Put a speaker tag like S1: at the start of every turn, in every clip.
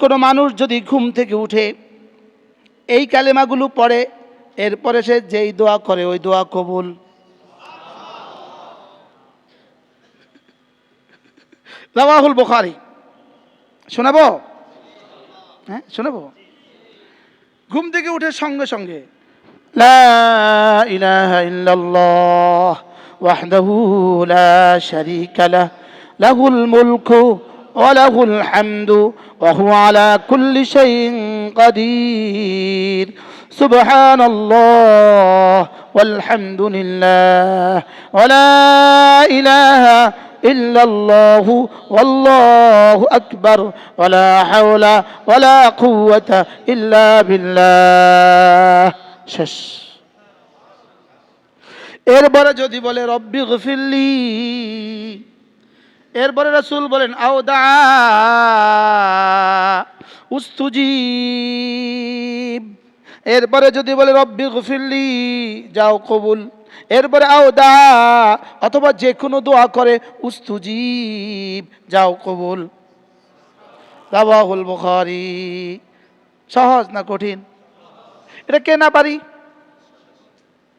S1: কোনো মানুষ যদি ঘুম থেকে উঠে এই কালেমাগুলো পড়ে, এরপরে সে যেই দোয়া করে ওই দোয়া কবুল। রাওয়াহুল বুখারী। শোনাবো? হ্যাঁ শোনাবো। ঘুম থেকে উঠে সঙ্গে সঙ্গে লা ইলাহা ইল্লাল্লাহ ওয়াহদাহু লা শারীকা লাহ লাহুল মুলকু ওয়া লাহুল হামদু ওয়া হুয়া আলা কুল্লি শাইইন কাদির সুবহানাল্লাহ ওয়াল হামদুলিল্লাহ ওয়া লা ইলাহা ইল্লাল্লাহু ওয়াল্লাহু আকবার ওয়া লা হাওলা ওয়া লা কুওয়াতা ইল্লা বিল্লাহ। শেষ। এরপরে যদি বলে রব্বি গফিরলি, এরপরে রাসূল বলেন আওদা উস্তুজিব। এরপরে যদি বলে রব্বি গফিরলি, যাও কবুল। এরপরে আওদা অথবা যে কোনো দোয়া করে উস্তুজিব, যাও কবুল। রাওয়াহুল বুখারী। সহজ না কঠিন? এটা কে না পারি?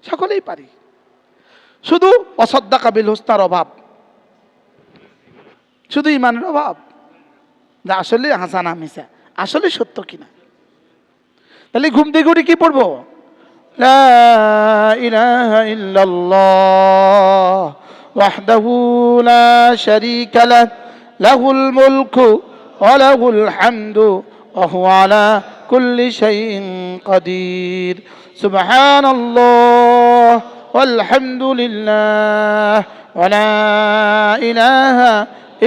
S1: সকলেই পারি, শুধু অসাদ্দাকা বিল হুসনার অভাব, শুধু ইমানের অভাব, যা আসলে হাসানা মিসা, আসলে সত্য কিনা। তাহলে ঘুম থেকে উঠে কি পড়বো? লা ইলাহা ইল্লাল্লাহ ওয়াহদাহু লা শারীকা লাহ লাহুল মুলকু ওয়া লাহুল হামদু ওয়া হুয়া আলা কুল্লি শাইইন কাদির সুবহানাল্লাহ ওয়াল হামদুলিল্লাহ ওয়া লা ইলাহা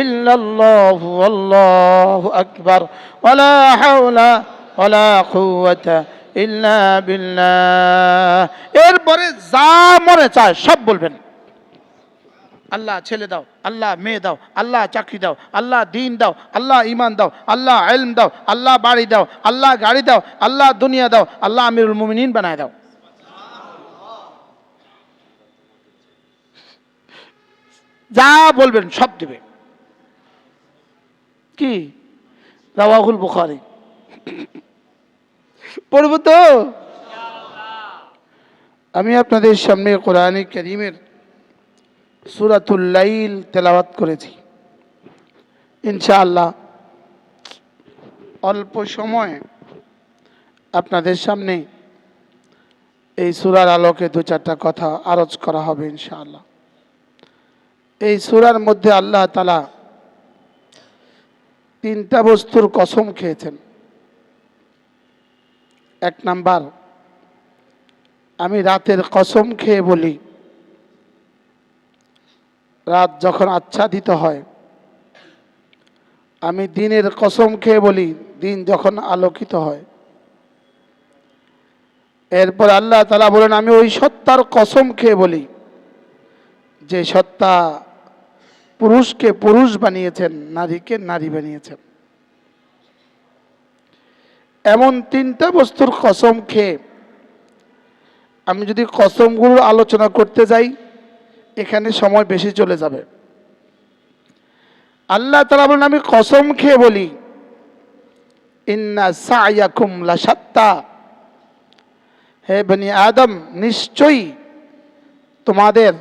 S1: ইল্লাল্লাহু আল্লাহু আকবার ওয়া লা হাওলা ওয়া লা কুওয়াতা ইল্লা বিল্লাহ। এরপরে যা মনে চায় সব বলবেন। আল্লাহ ছেলে দাও, আল্লাহ মেয়ে দাও, আল্লাহ চাকরি দাও, আল্লাহ দিন দাও, আল্লাহ ইমান দাও, আল্লাহ ইলম দাও, আল্লাহ বাড়ি দাও, আল্লাহ গাড়ি দাও, আল্লাহ দুনিয়া দাও, আল্লাহ আমিরুল মুমিনিন বানায় দাও। যা বলবেন সব দিবে। কি? রাওয়াহুল বুখারী। পড়ব তো? আমি আপনাদের সামনে কোরআনে কারীমের সূরাতুল লাইল তেলাওয়াত করেছি। ইনশাআল্লাহ অল্প সময়ে আপনাদের সামনে এই সূরার আলোকে দু চারটা কথা আরজ করা হবে ইনশাআল্লাহ। এই সূরার মধ্যে আল্লাহ তাআলা তিনটা বস্তুর কসম খেয়েছেন। এক নাম্বার, আমি রাতের কসম খেয়ে বলি, রাত যখন আচ্ছাদিত হয়। আমি দিনের কসম খেয়ে বলি, দিন যখন আলোকিত হয়। এরপর আল্লাহ তাআলা বলেন, আমি ওই সত্তার কসম খেয়ে বলি যে সত্তা পুরুষকে পুরুষ বানিয়েছেন, নারীকে নারী বানিয়েছেন। এমন তিনটা বস্তুর কসম খেয়ে আমি যদি কসমগুলোর আলোচনা করতে যাই, এখানে সময় বেশি চলে যাবে। আল্লাহ তাআলা বলেন, আমি কসম খেয়ে বলি, ইন্না সা'য়াকুম লাশাত্তা, হে বনি আদম, নিশ্চয়ই তোমাদের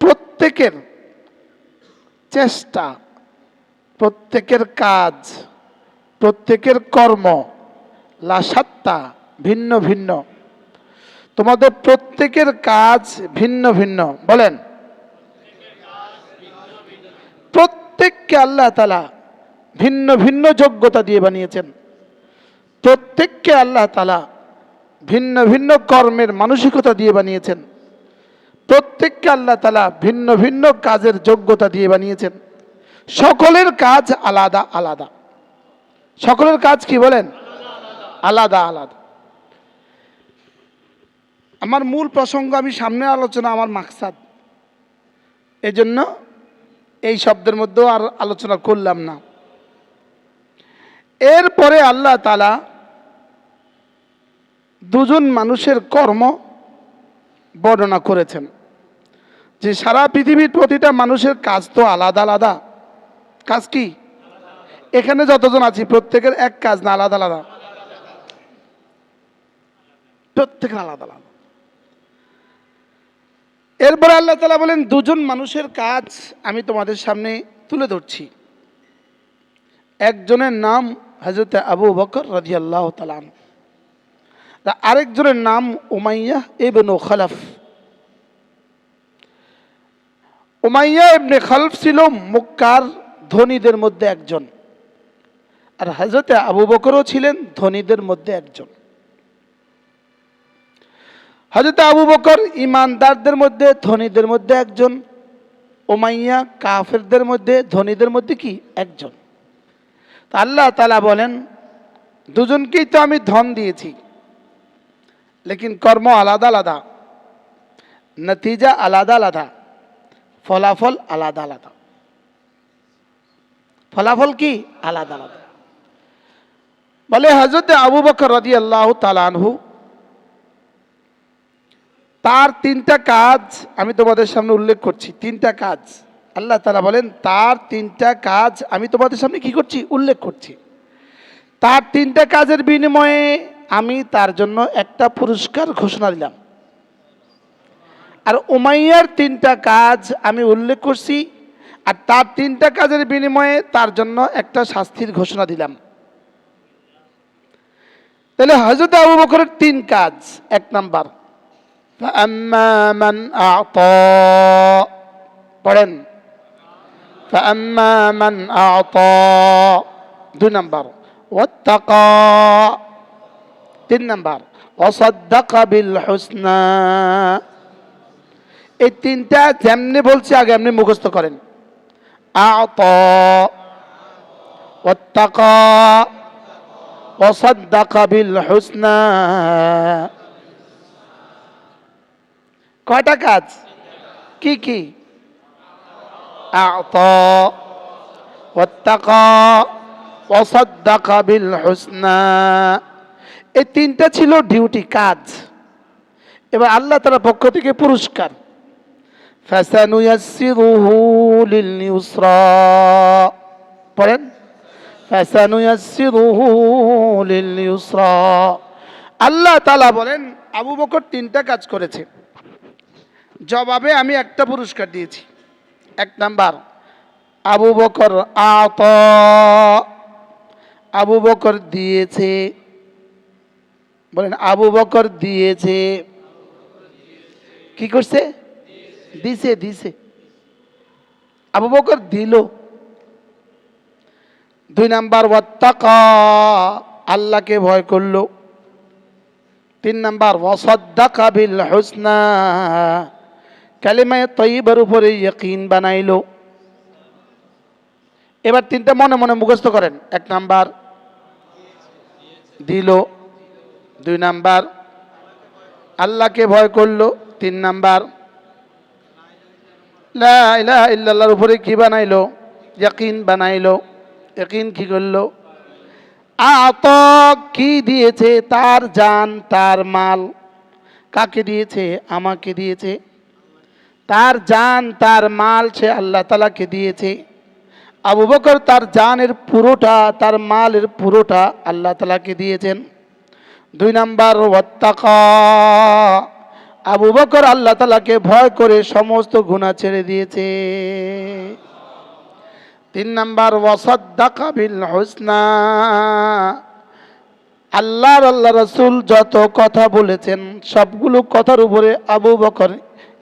S1: প্রত্যেকের চেষ্টা, প্রত্যেকের কাজ, প্রত্যেকের কর্ম লাশাত্তা, ভিন্ন ভিন্ন। তোমাদের প্রত্যেকের কাজ ভিন্ন ভিন্ন। বলেন, প্রত্যেককে আল্লাহ তাআলা ভিন্ন ভিন্ন যোগ্যতা দিয়ে বানিয়েছেন। প্রত্যেককে আল্লাহ তাআলা ভিন্ন ভিন্ন কর্মের মানসিকতা দিয়ে বানিয়েছেন। প্রত্যেককে আল্লাহ তাআলা ভিন্ন ভিন্ন কাজের যোগ্যতা দিয়ে বানিয়েছেন। সকলের কাজ আলাদা আলাদা। সকলের কাজ কি বলেন? আলাদা আলাদা। আমার মূল প্রসঙ্গ, আমি সামনে আলোচনা আমার মাকসাদ, এজন্য এই শব্দের মধ্যেও আর আলোচনা করলাম না। এরপরে আল্লাহ তাআলা দুজন মানুষের কর্ম বর্ণনা করেছেন, যে সারা পৃথিবীর প্রতিটা মানুষের কাজ তো আলাদা আলাদা। কাজ কি? এখানে যতজন আছি প্রত্যেকের এক কাজ না আলাদা আলাদা? প্রত্যেকের আলাদা আলাদা। এরপরে আল্লাহ তাআলা বলেন, দুজন মানুষের কাজ আমি তোমাদের সামনে তুলে ধরছি। একজনের নাম হযরত আবু বকর রাদিয়াল্লাহু তাআলা আনহু, আরেকজনের নাম উমাইয়া ইবনে খালফ। উমাইয়া ইবনে খালফ ছিল মক্কার ধনীদের মধ্যে একজন, আর হযরত আবু বকরও ছিলেন ধনীদের মধ্যে একজন। হযরত আবু বকর ইমানদারদের মধ্যে ধনীদের মধ্যে একজন, উমাইয়া কাফেরদের মধ্যে ধনীদের মধ্যে কি একজন। তা আল্লাহ তাআলা বলেন, দুজনকেই তো আমি ধন দিয়েছি, লেকিন কর্ম আলাদা আলাদা, নতিজা আলাদা আলাদা, ফলাফল আলাদা আলাদা। ফলাফল কি আলাদা আলাদা। বলে হযরত আবু বকর রাদিয়াল্লাহু তাআলা আনহু, তার তিনটা কাজ আমি তোমাদের সামনে উল্লেখ করছি। তিনটা কাজ আল্লাহ তাআলা বলেন, তার তিনটা কাজ আমি তোমাদের সামনে কি করছি? উল্লেখ করছি। তার তিনটা কাজের বিনিময়ে আমি তার জন্য একটা পুরস্কার ঘোষণা দিলাম। আর উমাইয়ার তিনটা কাজ আমি উল্লেখ করছি, আর তার তিনটা কাজের বিনিময়ে তার জন্য একটা শাস্তির ঘোষণা দিলাম। তাহলে হযরত আবু বকরের তিন কাজ। এক নাম্বার, فأما من أعطى، পড়েন, فأما من أعطى। দুই নাম্বার, واتقى। তিন নাম্বার, وصدق بالحسنى। এই তিনটা যেমনি বলছি আগে এমনি মুখস্থ করেন। أعطى، واتقى، وصدق بالحسنى। কয়টা কাজ? কি কি? আ'তা, ওয়াত্তাকা, ওয়াসাদ্দাকা বিল হুসনা। এই তিনটা ছিল ডিউটি, কাজ। এবার আল্লাহ তাআলার পক্ষ থেকে পুরস্কার, ফাসানুয়াসসিরুহু লিল ইউসরা। পড়েন, ফাসানুয়াসসিরুহু লিল ইউসরা। আল্লাহ তাআলা বলেন, আবু বকর তিনটা কাজ করেছে, জবাবে আমি একটা পুরস্কার দিয়েছি। এক নাম্বার, আবু বকর আতা, আবু বকর দিয়েছে। বলেন, আবু বকর দিয়েছে। কি করছে? দিছে, দিছে। আবু বকর দিল। দুই নাম্বার, ওয়াত্তাকা, আল্লাহকে ভয় করলো। তিন নাম্বার, ওয়াসাদ্দাকা বিল হুসনা, কালিমায়ে তয়্যিবার উপরে ইয়াকিন বানাইলো। এবার তিনটা মনে মনে মুখস্থ করেন। এক নাম্বার, দিল। দুই নাম্বার, আল্লাহকে ভয় করলো। তিন নাম্বার, লা ইলাহা ইল্লাল্লাহর উপরে কি বানাইলো? ইয়াকিন বানাইলো। ইয়াকিন কি করলো? আতা, কি দিয়েছে? তার জান, তার মাল। কাকে দিয়েছে? আমাকে দিয়েছে। তার জান, তার মাল সে আল্লাহ তাআলাকে দিয়েছে। আবু বকর তার জানের পুরোটা, তার মালের পুরোটা আল্লাহ তাআলাকে দিয়েছেন। দুই নাম্বার, ওয়াত্তাকা, আবু বকর আল্লাহ তাআলাকে ভয় করে সমস্ত গুনাহ ছেড়ে দিয়েছে। তিন নাম্বার, ওয়াসাদ্দাকা বিল হুসনা, আল্লাহ রাসূল যত কথা বলেছেন সবগুলো কথার উপরে আবু বকর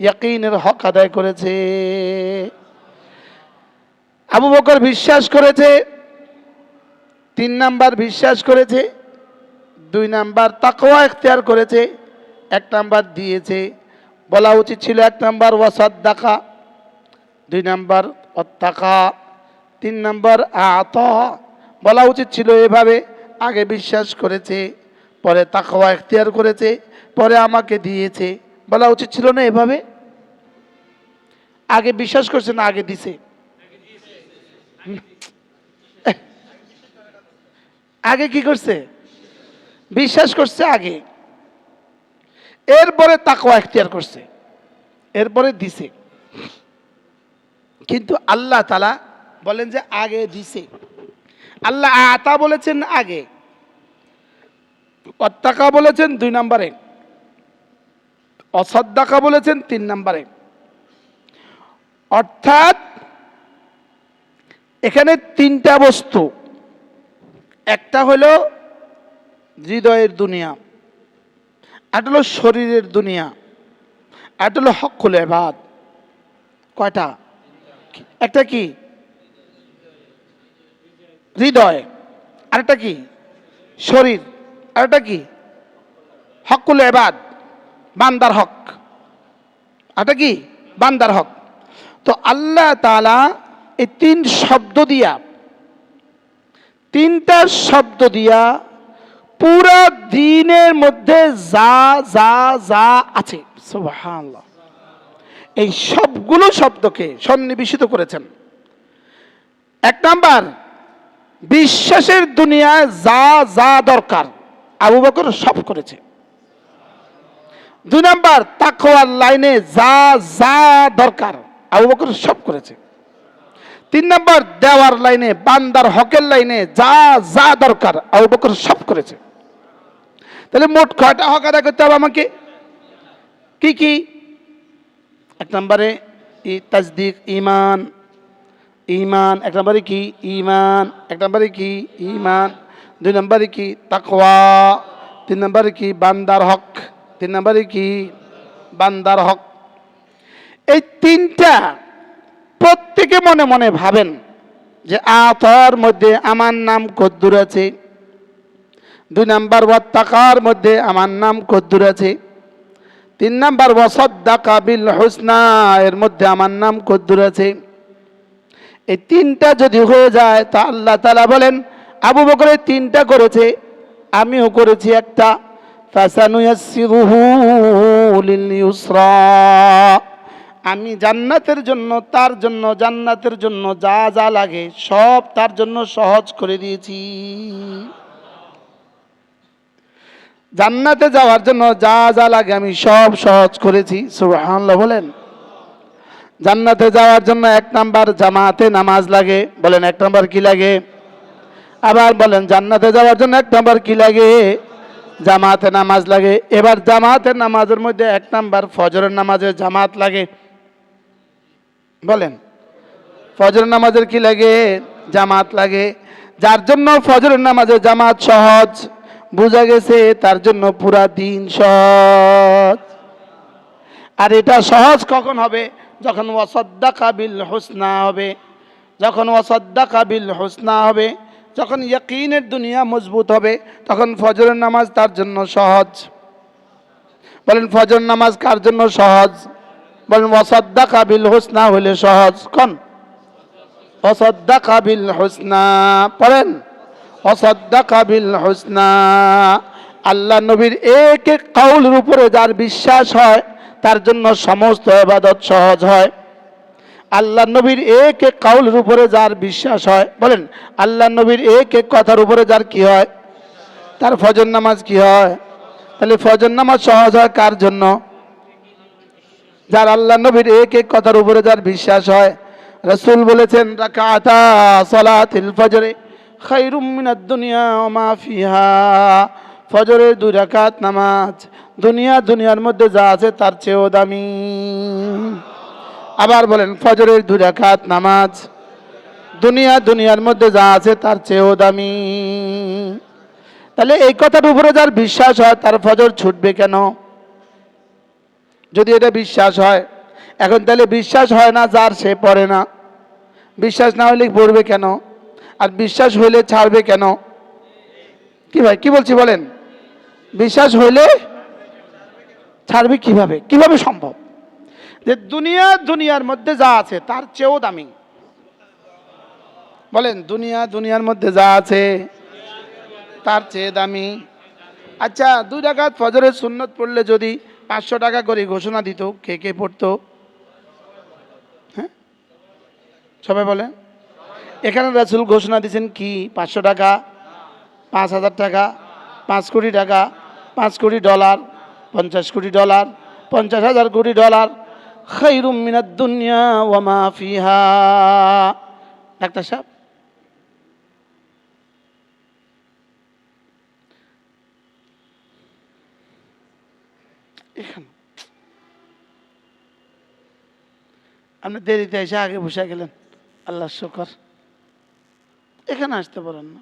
S1: ইয়াকিনের হক আদায় করেছে। আবু বকর বিশ্বাস করেছে। তিন নাম্বার, বিশ্বাস করেছে। দুই নাম্বার, তাকওয়া ইখতিয়ার করেছে। এক নাম্বার, দিয়েছে। বলা উচিত ছিল এক নাম্বার, ওয়াসাদ্দাকা। দুই নাম্বার, ওয়াত্তাকা। তিন নাম্বার, আতা। বলা উচিত ছিল এভাবে, আগে বিশ্বাস করেছে, পরে তাকওয়া ইখতিয়ার করেছে, পরে আমাকে দিয়েছে। বলা উচিত ছিল না এভাবে? আগে বিশ্বাস করছে না আগে দিছে? আগে কি করছে? বিশ্বাস করছে আগে, এরপরে তাকওয়া ইখতিয়ার করছে, এরপরে দিছে। কিন্তু আল্লাহ তাআলা বলেন যে আগে দিছে। আল্লাহ আতা বলেছেন আগে, অত্তাকা বলেছেন 2 নম্বরে, অসাদ্দাকা বলেছেন 3 নম্বরে। অর্থাৎ এখানে 3টা বস্তু, একটা হলো হৃদয়ের দুনিয়া, একটা হলো শরীরের দুনিয়া, একটা হলো হকুল ইবাদ। কয়টা? একটা কি হৃদয়, আরেকটা কি শরীর, আরেকটা কি হকুল ইবাদ, বান্দার হক, আরেকটা কি বান্দার হক। তো আল্লাহ তাআলা এই 3 শব্দ দিয়া, 3টা শব্দ দিয়া পুরা দ্বীনের মধ্যে যা যা যা আছে সুবহানাল্লাহ, এই সবগুলো শব্দকে সন্নিবেশিত করেছেন। 1 নাম্বার, বিশ্বাসের দুনিয়ায় যা যা দরকার আবু বকর সব করেছে। 2 নাম্বার, তাকওয়ার লাইনে যা যা দরকার আবু বকর সব করেছে। 3 নাম্বার, দেওয়ার লাইনে, বান্দার হকের লাইনে যা যা দরকার আবু বকর সব করেছে। তাহলে মোট কয়টা হক আদায় করতে হবে আমাকে? কি কি? 1 নম্বরে তাসদিক, ঈমান, ঈমান। 1 নম্বরে কি? ঈমান। 1 নম্বরে কি? ঈমান। 2 নম্বরে কি? তাকওয়া। 3 নম্বরে কি? বান্দার হক। 3 নম্বরে কি? বান্দার হক। এই 3টা প্রত্যেকে মনে মনে ভাবেন যে আতার মধ্যে আমার নাম কদ্দুর আছে। 2 নাম্বার, ওয়াত্তাকার মধ্যে আমার নাম কদ্দুর আছে। 3 নাম্বার, ওয়াসাদ্দাকা বিল হুসনা, এর মধ্যে আমার নাম কদ্দুর আছে। এই 3টা যদি হয়ে যায় তা আল্লাহ তাআলা বলেন আবু বকর 3টা করেছে, আমিও করেছি একটা। ফাসানুয়াসসিরুহু লিল ইউসরা, আমি জান্নাতের জন্য, তার জন্য, জান্নাতের জন্য যা যা লাগে সব তার জন্য সহজ করে দিয়েছি। জান্নাতে যাওয়ার জন্য যা যা লাগে আমি সব সহজ করেছি। সুবহানাল্লাহ বলেন। জান্নাতে যাওয়ার জন্য 1 নাম্বার জামাতে নামাজ লাগে। বলেন 1 নাম্বার কি লাগে? আবার বলেন জান্নাতে যাওয়ার জন্য 1 নাম্বার কি লাগে? জামাতে নামাজ লাগে। এবার জামাতের নামাজের মধ্যে 1 নাম্বার ফজরের নামাজে জামাত লাগে। বলেন ফজরের নামাজের কি লাগে? জামাত লাগে। যার জন্য ফজরের নামাজে জামাত সহজ, বুঝা গেছে তার জন্য পুরা দিন সহজ। আর এটা সহজ কখন হবে? যখন ওয়াসাদ্দাকা বিল হুসনা হবে। যখন ওয়াসাদ্দাকা বিল হুসনা হবে, যখন ইয়াকিনের দুনিয়া মজবুত হবে, তখন ফজরের নামাজ তার জন্য সহজ। বলেন ফজর নামাজ কার জন্য সহজ? বলেন ওয়াসাদ্দাকা বিল হুসনা হলে সহজ। কোন? ওয়াসাদ্দাকা বিল হুসনা। পড়েন ওয়াসাদ্দাকা বিল হুসনা। আল্লাহ নবীর এক এক কাউলের উপরে যার বিশ্বাস হয় তার জন্য সমস্ত ইবাদত সহজ হয়। আল্লাহ নবীর এক এক কাউলের উপরে যার বিশ্বাস হয়, বলেন আল্লাহ নবীর এক এক কথার উপরে যার কি হয়, তার ফজর নামাজ কি হয়? তাহলে ফজর নামাজ সহজ হয় কার জন্য? যার আল্লাহ নবীর এক এক কথার উপরে যার বিশ্বাস হয়। রাসূল বলেছেন রাকাতা সালাতিল ফজরে খায়রুম মিনাদ দুনিয়া ওয়া মা ফিহা, ফজরের 2 রাকাত নামাজ দুনিয়ার মধ্যে যা আছে তার চেয়েও দামি। আবার বলেন ফজরের 2 রাকাত নামাজ দুনিয়ার মধ্যে যা আছে তার চেয়েও দামি। তাহলে এই কথার উপরে যার বিশ্বাস হয় তার ফজর ছুটবে কেন? যদি এটা বিশ্বাস হয়। এখন তাহলে বিশ্বাস হয় না যার, সে পড়ে না। বিশ্বাস না হলে পড়বে কেন? আর বিশ্বাস হইলে ছাড়বে কেন? কি ভাই কি বলছি বলেন? বিশ্বাস হইলে ছাড়বে কিভাবে? কিভাবে সম্ভব যে দুনিয়ার মধ্যে যা আছে তার চেয়েও দামি? বলেন দুনিয়ার মধ্যে যা আছে তার চেয়ে দামি। আচ্ছা 2 রাকাত ফজরের সুন্নত পড়লে যদি 500 টাকা করে ঘোষণা দিত, কে কে পড়তো? হ্যাঁ সবাই বলেন। এখানে রাসূল ঘোষণা দিয়েছেন কি? 500 টাকা, 5000 টাকা, 5 কোটি টাকা, 5 কোটি ডলার, 50 কোটি ডলার, 50,000 কোটি ডলার, খায়রুম মিনাদ দুনিয়া ওয়া মা ফিহা। ডাক্তার সাহেব এখানে আপনি দেরিতে এসে আগে বসে গেলেন, আল্লাহ শুকর। এখানে আসতে পারেন না।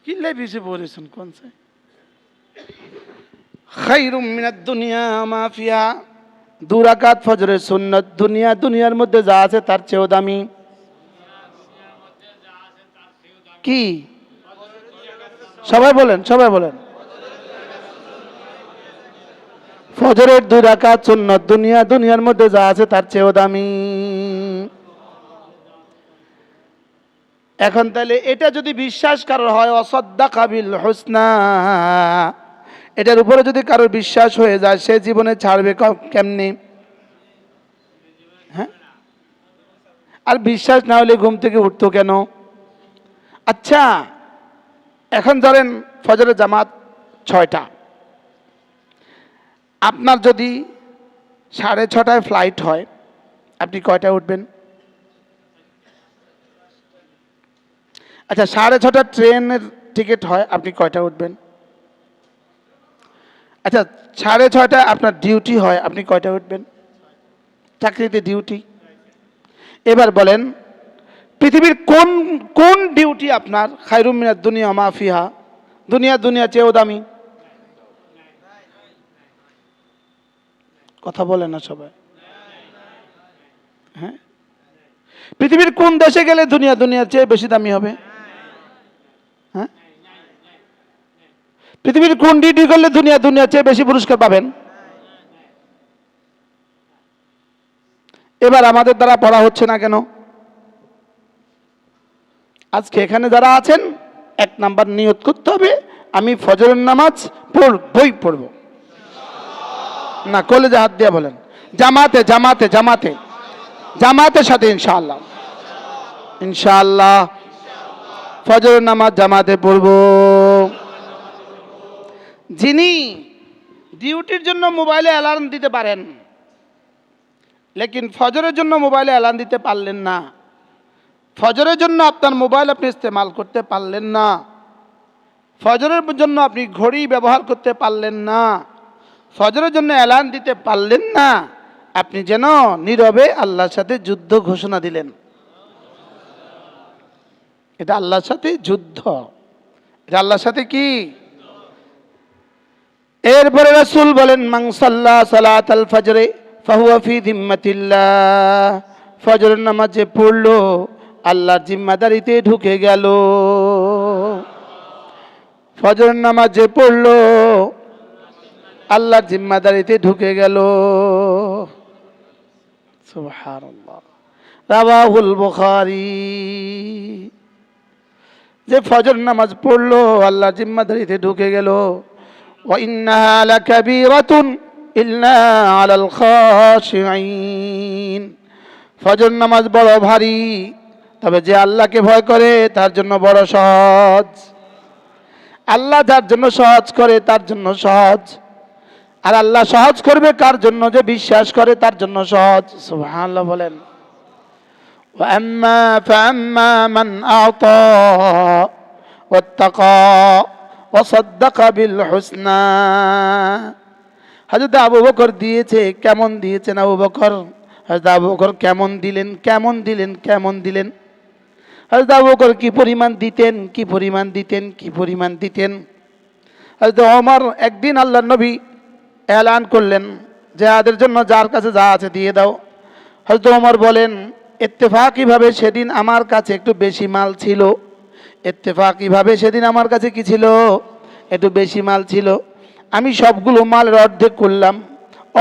S1: কিল্লাই পিছিয়ে পড়েছেন কোন চাই? খায়রুম মিনাদ দুনিয়া মা ফিহা, 2 রাকাত ফজরের সুন্নাত, দুনিয়ার মধ্যে যা আছে তার চেয়েও দামি। কি? সবাই বলেন, সবাই বলেন। ফজরের 2 রাকাত সুন্নাত দুনিয়ার মধ্যে যা আছে তার চেয়েও দামি। এখন তাহলে এটা যদি বিশ্বাস কারোর হয়, অসাদ্দাকা বিল হুসনা, এটার উপরে যদি কারোর বিশ্বাস হয়ে যায়, সে জীবনে ছাড়বে কেমনি? হ্যাঁ, আর বিশ্বাস না হলে ঘুম থেকে উঠতো কেন? আচ্ছা, এখন ধরেন ফজরের জামাত 6টা, আপনার যদি 6:30টায় ফ্লাইট হয়, আপনি কয়টায় উঠবেন? আচ্ছা, 6:30 ট্রেনের টিকিট হয়, আপনি কয়টায় উঠবেন? আচ্ছা, 6:30টায় আপনার ডিউটি হয়, আপনি কয়টায় উঠবেন? চাকরিতে ডিউটি। এবার বলেন, পৃথিবীর কোন কোন ডিউটি আপনার খায়রুম মিনাদ দুনিয়া মা ফিহা, দুনিয়া চেয়েও দামি? কথা বলেন না সবাই। হ্যাঁ, পৃথিবীর কোন দেশে গেলে দুনিয়ার চেয়ে বেশি দামি হবে? হ্যাঁ, পৃথিবীর কোন ডিউটি করলে দুনিয়ার চেয়ে বেশি পুরস্কার পাবেন? এবার আমাদের দ্বারা পড়া হচ্ছে না কেন? আজকে এখানে যারা আছেন, 1 নাম্বার নিয়ত করতে হবে, আমি ফজরের নামাজ পড়ব না। কলেজে হাত দিয়ে বলেন, জামাতের সাথে ইনশাআল্লাহ, ইনশাআল্লাহ ফজরের নামাজ জামাতে পড়ব। যিনি ডিউটির জন্য মোবাইলে অ্যালার্ম দিতে পারেন, লেকিন ফজরের জন্য মোবাইলে অ্যালার্ম দিতে পারলেন না, ফজরের জন্য আপনার মোবাইল আপনি ইস্তেমাল করতে পারলেন না, ফজরের জন্য আপনি ঘড়ি ব্যবহার করতে পারলেন না, ফজরের জন্য অ্যালার্ম দিতে পারলেন না, আপনি যেন নীরবে আল্লাহর সাথে যুদ্ধ ঘোষণা দিলেন। এটা আল্লাহর সাথে যুদ্ধ, এটা আল্লাহর সাথে কি? এরপরে রাসূল বলেন, মান সাল্লা সালাতাল ফজরে ফাহুয়া ফি যিম্মাতিল্লাহ, ফজরের নামাজ যে পড়লো আল্লাহর জিম্মাদারিতে ঢুকে গেল। ফজরের নামাজ যে পড়লো আল্লাহর জিম্মাদারিতে ঢুকে গেল। সুবহানাল্লাহ। রাওয়াহুল বুখারী, যে ফজর নামাজ পড়লো আল্লাহর জিম্মাদারিতে ঢুকে গেল। ওয়া ইন্নাহা লাকাবীরাতুন ইল্লা আলাল খাশিঈন, ফজর নামাজ বড় ভারী, তবে যে আল্লাহকে ভয় করে তার জন্য বড় সহজ। আল্লাহ যার জন্য সহজ করে তার জন্য সহজ, আর আল্লাহ সহজ করবে কার জন্য? যে বিশ্বাস করে তার জন্য সহজ। সুবহানাল্লাহ বলেন। ওয়া আম্মা ফাআম্মা মান আ'তা ওয়াত্তাকা ওয়া সাদ্দাকা বিল হুসনা, হযরত আবু বকর দিয়েছে, কেমন দিয়েছেন আবু বকর? হযরত আবু বকর কেমন দিলেন? হযরত আবু বকর কি পরিমাণ দিতেন? হযরত ওমর একদিন আল্লাহর নবী এলান করলেন, জিহাদের জন্য যার কাছে যা আছে দিয়ে দাও। হযরত ওমর বলেন, ইত্তেফাকিভাবে সেদিন আমার কাছে একটু বেশি মাল ছিল, আমার কাছে কি ছিল? একটু বেশি মাল ছিল। আমি সবগুলো মালের অর্ধেক করলাম,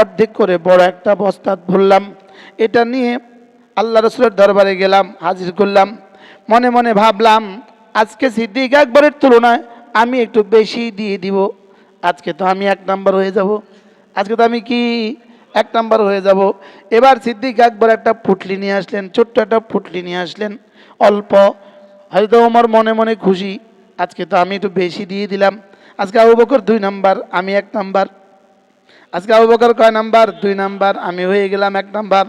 S1: অর্ধেক করে বড় একটা বস্তা ভরলাম। এটা নিয়ে আল্লাহ রাসূলের দরবারে গেলাম, হাজির করলাম। মনে মনে ভাবলাম, আজকে সিদ্দিক আকবরের তুলনায় আমি একটু বেশি দিয়ে দিব। আজকে তো আমি 1 নাম্বার হয়ে যাব, এবার সিদ্দিক আকবর একটা পুটলি নিয়ে আসলেন, ছোট্ট একটা পুটলি নিয়ে আসলেন, অল্প। হয়তো ওমর মনে মনে খুশি, আজকে তো আমি একটু বেশি দিয়ে দিলাম। আজকে আবু বকর 2 নাম্বার, আমি 1 নাম্বার। আজকে আবু বকর কয় নাম্বার? 2 নাম্বার, আমি হয়ে গেলাম 1 নাম্বার।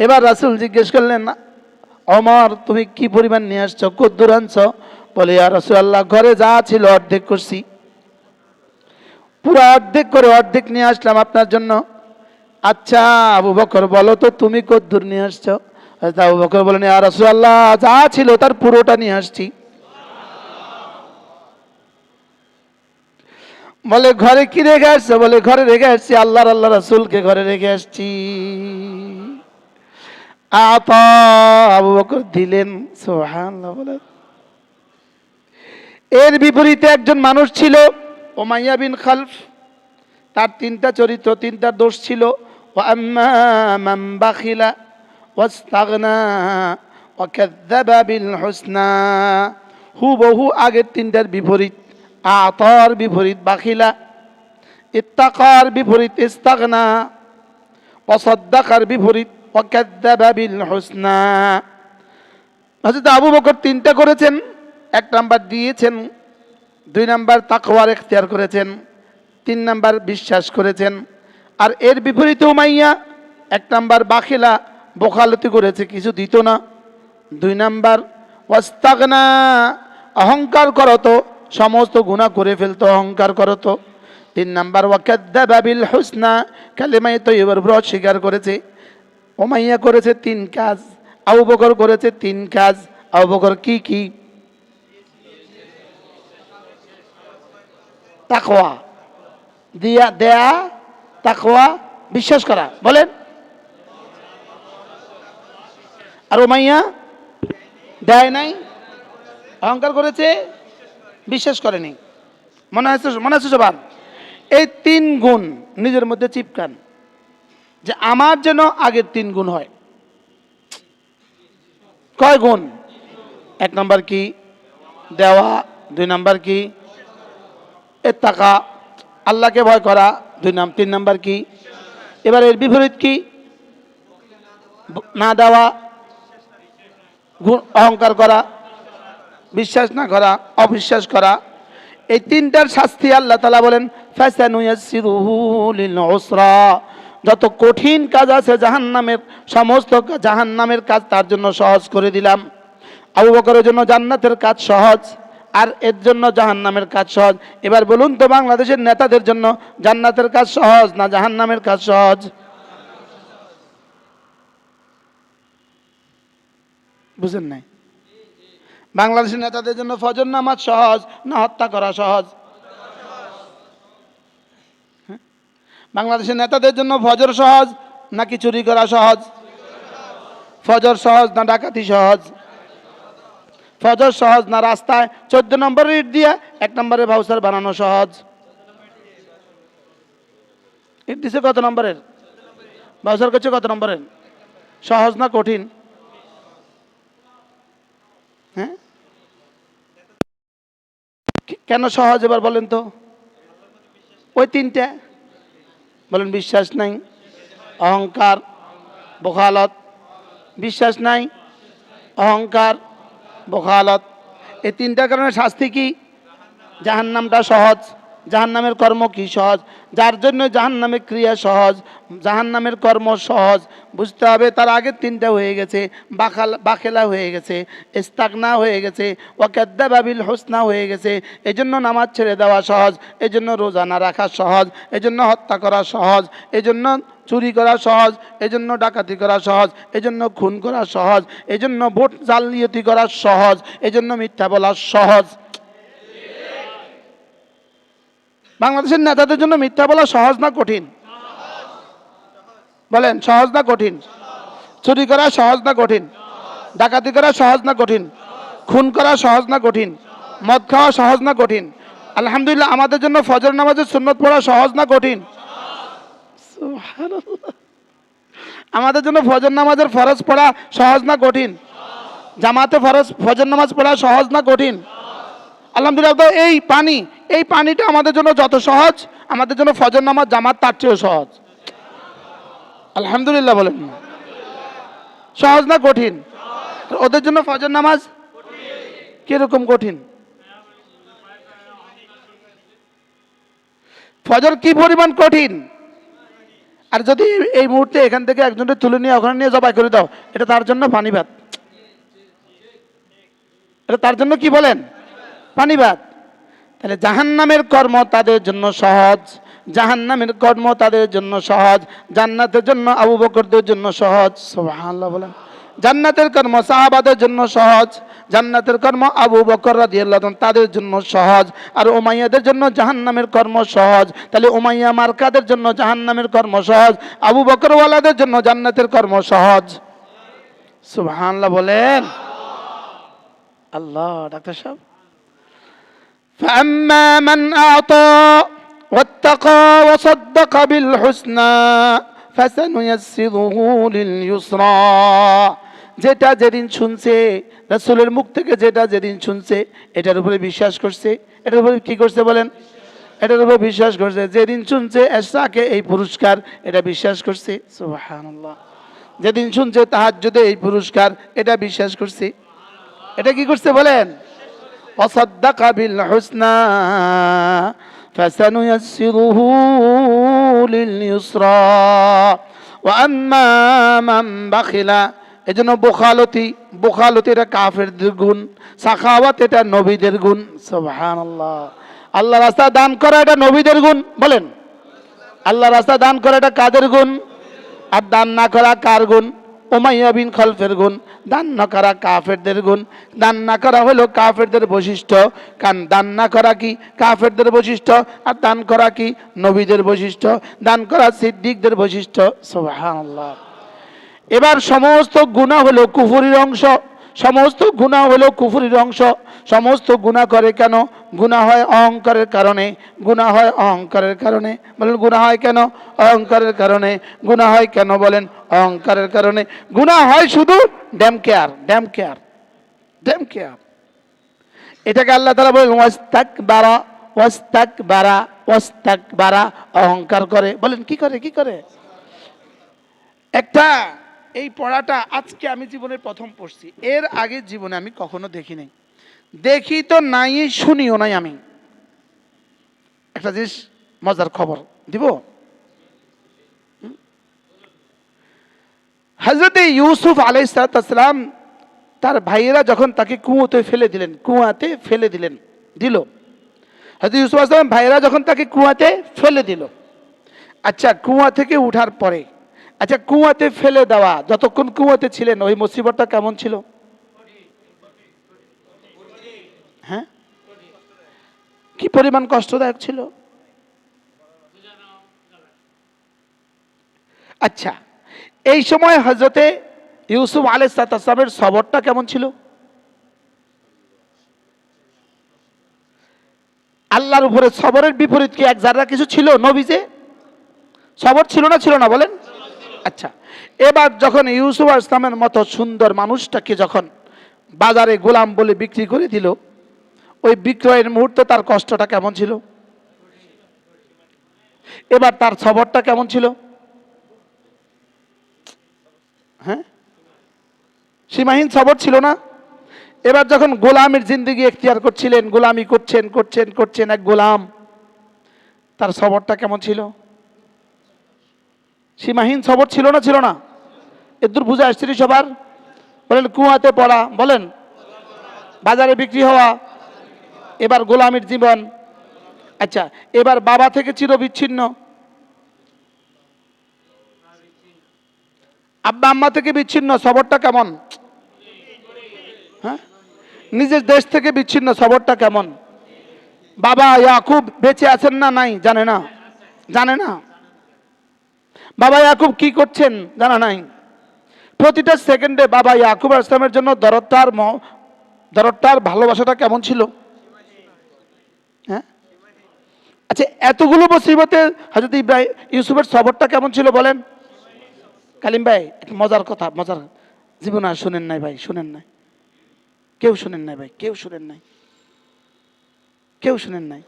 S1: এবার রাসূল জিজ্ঞেস করলেন, ওমর তুমি কি পরিমাণ নিয়ে আসছো? কদ্দুর আনছো? বলে ইয়া রাসূলুল্লাহ ঘরে যা ছিল অর্ধেক করছি, পুরো অর্ধেক করে অর্ধেক নিয়ে আসলাম আপনার জন্য। আচ্ছা আবু বকর বলো তো তুমি কতদূর নিয়ে আসছো? আবু বকর বলেন ইয়া রাসূলুল্লাহ যা ছিল তার পুরোটা নিয়ে আসছি। বলে ঘরে কি রেখে আসছো? বলে ঘরে রেখে আসছি আল্লাহ রাসূলকে ঘরে রেখে আসছি। আতা আবু বকর দিলেন। সুবহানাল্লাহ বলেন। এর বিপরীতে একজন মানুষ ছিল উমাইয়া বিন খালফ, তার তিনটা চরিত্র, তিনটা দোষ ছিল। ওয়া আম্মা মান বাখিলা ওয়াস্তাগনা ওয়া কাযাবা বিল হুসনা, হুবহু আগের তিনটার বিপরীত। আতার বিপরীত বাখিলা, ইত্তাকার বিপরীত ইস্তাগনা, ওয়া সাদ্দাকার বিপরীত ওয়া কাযাবা বিল হুসনা। হযরত আবু বকর তিনটা করেছেন, এক নাম্বার দিয়েছেন, দুই নাম্বার তাকওয়ার ইখতিয়ার করেছেন, তিন নাম্বার বিশ্বাস করেছেন। আর এর বিপরীতে উমাইয়া এক নাম্বার বাখিলা, বখালতি করেছে, কিছু দিত না। দুই নাম্বার ওয়াস্তাগনা, অহংকার করতো, সমস্ত গুনাহ করে ফেলতো, অহংকার করতো। তিন নাম্বার ওয়াকাদ্দাবা বিল হুসনা, কালিমায়ে তাইয়্যিবার উপর অস্বীকার করেছে। উমাইয়া করেছে তিন কাজ, আবু বকর করেছে তিন কাজ। আবু বকর কি কি? তাকওয়া দিয়া দেয়া, তাকওয়া বিশ্বাস করা, বলেন। আর উমাইয়া দেয় নাই, অহংকার করেছে, বিশ্বাস করেনি। মনে আছে সবার? এই তিন গুণ নিজের মধ্যে চিপকান, যে আমার যেন আগের তিন গুণ হয়। কয় গুণ? এক নাম্বার কি? দেওয়া। দুই নাম্বার কি? ইত্তাকা, আল্লাহকে ভয় করা। তিন নাম্বার কি? এবার এর বিপরীত কি? না দেওয়া, অহংকার করা, বিশ্বাস না করা, অবিশ্বাস করা। এই তিনটার শাস্তি আল্লাহ তাআলা বলেন ফাসানুয়াসসিরুহু লিল উসরা, যত কঠিন কাজ আছে জাহান্নামের, সমস্ত জাহান্নামের কাজ তার জন্য সহজ করে দিলাম। আবু বকরের জন্য জান্নাতের কাজ সহজ, আর এর জন্য জাহান্নামের কাজ সহজ। এবার বলুন তো বাংলাদেশের নেতাদের জন্য জান্নাতের কাজ সহজ না জাহান্নামের কাজ সহজ? বুঝেন নাই? বাংলাদেশের নেতাদের জন্য ফজর নামাজ সহজ না হত্যা করা সহজ? বাংলাদেশের নেতাদের জন্য ফজর সহজ নাকি চুরি করা সহজ? ফজর সহজ না ডাকাতি সহজ? ফজর সহজ না রাস্তায় 14 নম্বরের ইট দিয়ে 1 নম্বরের ভাউচার বানানো সহজ? ইট দিছে কত নম্বরের? ভাউচার করছে কত নম্বরের? সহজ না কঠিন? হ্যাঁ, কেন সহজ এবার বলেন তো? ওই তিনটা বলেন। বিশ্বাস নাই, অহংকার, বখালত। বিশ্বাস নাই, অহংকার, বখালত, এই তিনটা কারণে শাস্তি কি? জাহান্নামটা সহজ। জাহান্নামের কর্ম কি? সহজ। যার জন্য জাহান্নামের ক্রিয়া সহজ, জাহান্নামের কর্ম সহজ। বুঝতে হবে তার আগের তিনটা হয়ে গেছে, বাখেলা হয়ে গেছে, ইস্তাগনা হয়ে গেছে, ওয়াকাদ্দাবা বিল হুসনা হয়ে গেছে। এজন্য নামাজ ছেড়ে দেওয়া সহজ, এজন্য রোজা না রাখা সহজ, এজন্য হত্যা করা সহজ, এজন্য চুরি করা সহজ, এজন্য ডাকাতি করা সহজ, এজন্য খুন করা সহজ, এজন্য ভোট জালিয়াতি করা সহজ, এজন্য মিথ্যা বলা সহজ। বাংলাদেশের নেতাদের জন্য মিথ্যা বলা সহজ না কঠিন? বলেন, সহজ না কঠিন? চুরি করা সহজ না কঠিন? ডাকাতি করা সহজ না কঠিন? খুন করা সহজ না কঠিন? মদ খাওয়া সহজ না কঠিন? আলহামদুলিল্লাহ আমাদের জন্য ফজর নামাজের সুন্নত পড়া সহজ না কঠিন? সুবহানাল্লাহ। আমাদের জন্য ফজর নামাজের ফরজ পড়া সহজ না কঠিন? জামাতে ফজর নামাজ পড়া সহজ না কঠিন? আলহামদুলিল্লাহ। এই পানিটা আমাদের জন্য যত সহজ, আমাদের জন্য ফজর নামাজ জামাত তার চেয়েও সহজ। আলহামদুলিল্লাহ বলেন। সহজ না কঠিন? ওদের জন্য ফজর নামাজ কিরকম কঠিন? ফজর কি পরিমাণ কঠিন! আর যদি এই মুহূর্তে এখান থেকে একজনকে তুলে নিয়ে ওখানে নিয়ে জবাই করে দাও, এটা তার জন্য পানি ভাত। এটা তার জন্য কি বলেন? পানিবাদ। তাহলে জাহান্নামের কর্ম তাদের জন্য সহজ, জাহান্নামের কর্ম তাদের জন্য সহজ, জান্নাতের জন্য আবু বকরদের জন্য সহজ। সুবহানাল্লাহ বলেন। জান্নাতের কর্ম সাহাবাদের জন্য সহজ, জান্নাতের কর্ম আবু বকর রাদিয়াল্লাহু আনহু তাদের জন্য সহজ, আর উমাইয়াদের জন্য জাহান্নামের কর্ম সহজ। তাহলে উমাইয়া মার্কাদের জন্য জাহান্নামের কর্ম সহজ, আবু বকর ওয়ালাদের জন্য জান্নাতের কর্ম সহজ। সুবহানাল্লাহ বলেন। আল্লাহ। ডাক্তার সাহেব, فأما من أعطى واتقى وصدق بالحسنى فسنيسره لليسرى। যেটা যেদিন শুনছে, রাসূলের মুখ থেকে যেটা যেদিন শুনছে, এটার উপরে বিশ্বাস করছে, এটার উপরে কি করছে বলেন? এটার উপরে বিশ্বাস করছে। যেদিন শুনছে এশরাকে এই পুরস্কার, এটা বিশ্বাস করছে। সুবহানাল্লাহ। যেদিন শুনছে তাহাজ্জুদে এই পুরস্কার, এটা বিশ্বাস করছে। এটা কি করছে বলেন? وصدق بالحسنى فسنيسره لليسرى وأما من بخل। এজন্য বখালতি এটা কাফেরদের গুণ, সাখাওয়াত এটা নবীদের গুণ। সুবহানাল্লাহ। আল্লাহ রাস্তায় দান করা এটা নবীদের গুণ। বলেন, আল্লাহ রাস্তায় দান করা এটা কাদের গুণ? আর দান না করা কার গুণ? উমাইয়া বিন খলফের গুণ। দান না করা কাফেরদের গুণ। দান না করা হলো কাফেরদের বৈশিষ্ট্য। কারণ দান না করা কি? কাফেরদের বৈশিষ্ট্য। আর দান করা কি? নবীদের বৈশিষ্ট্য। দান করা সিদ্দিকদের বৈশিষ্ট্য। সুবহানাল্লাহ। এবার সমস্ত গুনাহ হলো কুফরির অংশ, সমস্ত গুনাহ হলো কুফরির অংশ। সমস্ত গুনাহ করে কেন? গুনাহ হয় অহংকারের কারণে। গুনাহ হয় অহংকারের কারণে। বলেন গুনাহ হয় কেন? অহংকারের কারণে। গুনাহ হয় কেন বলেন? অহংকারের কারণে। গুনাহ হয় শুধু damn care, damn care, damn care. এটাকে আল্লাহ তাআলা বলেন ওয়াস্তাকবারা, ওয়াস্তাকবারা, ওয়াস্তাকবারা। অহংকার করে। বলেন কি করে? কি করে? একটা এই পড়াটা আজকে আমি জীবনের প্রথম পড়ছি, এর আগে জীবনে আমি কখনো দেখি নাই। দেখি তো নাই, শুনিও নাই আমি। একটা জিনিস মজার খবর দিব। হযরত ইউসুফ আলাইহিস সালাম তার ভাইয়েরা যখন তাকে কুয়োতে ফেলে দিলেন, কুয়াতে ফেলে দিলেন, দিল। হযরত ইউসুফ আলাইহিস সালাম ভাইয়েরা যখন তাকে কুয়াতে ফেলে দিল, আচ্ছা কুয়া থেকে উঠার পরে, আচ্ছা কুয়াতে ফেলে দেওয়া, যতক্ষণ কুয়াতে ছিলেন ওই মুসিবতটা কেমন ছিল? হ্যাঁ, কি পরিমাণ কষ্টদায়ক ছিল। আচ্ছা, এই সময় হযরতে ইউসুফ আলাইহিস সালামের সবরটা কেমন ছিল? আল্লাহর উপরে সবরের বিপরীত কি এক জাররা কিছু ছিল? নবী যে সবর ছিল না, ছিল না বলেন? আচ্ছা, এবার যখন ইউসুফ আলাইহিস সালামের মতো সুন্দর মানুষটাকে যখন বাজারে গোলাম বলে বিক্রি করে দিল, ওই বিক্রয়ের মুহূর্তে তার কষ্টটা কেমন ছিল? এবার তার সবরটা কেমন ছিল? হ্যাঁ, সীমাহীন সবর ছিল না? এবার যখন গোলামের জিন্দেগি এখতিয়ার করছিলেন, গোলামি করছেন করছেন করছেন, এক গোলাম, তার সবরটা কেমন ছিল? সীমাহীন সবর ছিল না, ছিল না? এদূর বুঝে আসছে সবার? বলেন কুয়াতে পড়া, বলেন বাজারে বিক্রি হওয়া, এবার গোলামের জীবন। আচ্ছা, এবার বাবা থেকে চির বিচ্ছিন্ন, আব্বা আম্মা থেকে বিচ্ছিন্ন, সবরটা কেমন? হ্যাঁ, নিজের দেশ থেকে বিচ্ছিন্ন, সবরটা কেমন? বাবা ইয়াকুব বেঁচে আছেন না নাই জানে না, জানে না। বাবা ইয়াকুব কি করছেন জানা নাই। প্রতিটা সেকেন্ডে বাবা ইয়াকুব আলাইহিস সালামের জন্য দরদটার ভালোবাসাটা কেমন ছিল? হ্যাঁ, আচ্ছা, এতগুলো মুসিবতে হযরত ইব্রাহিম ইউসুফের সবরটা কেমন ছিল বলেন? কালিম ভাই, একটা মজার কথা, মজার, জীবন আর শুনেন নাই ভাই, শুনেন নাই, কেউ শুনেন নাই ভাই, কেউ শুনেন নাই, কেউ শুনেন নাই।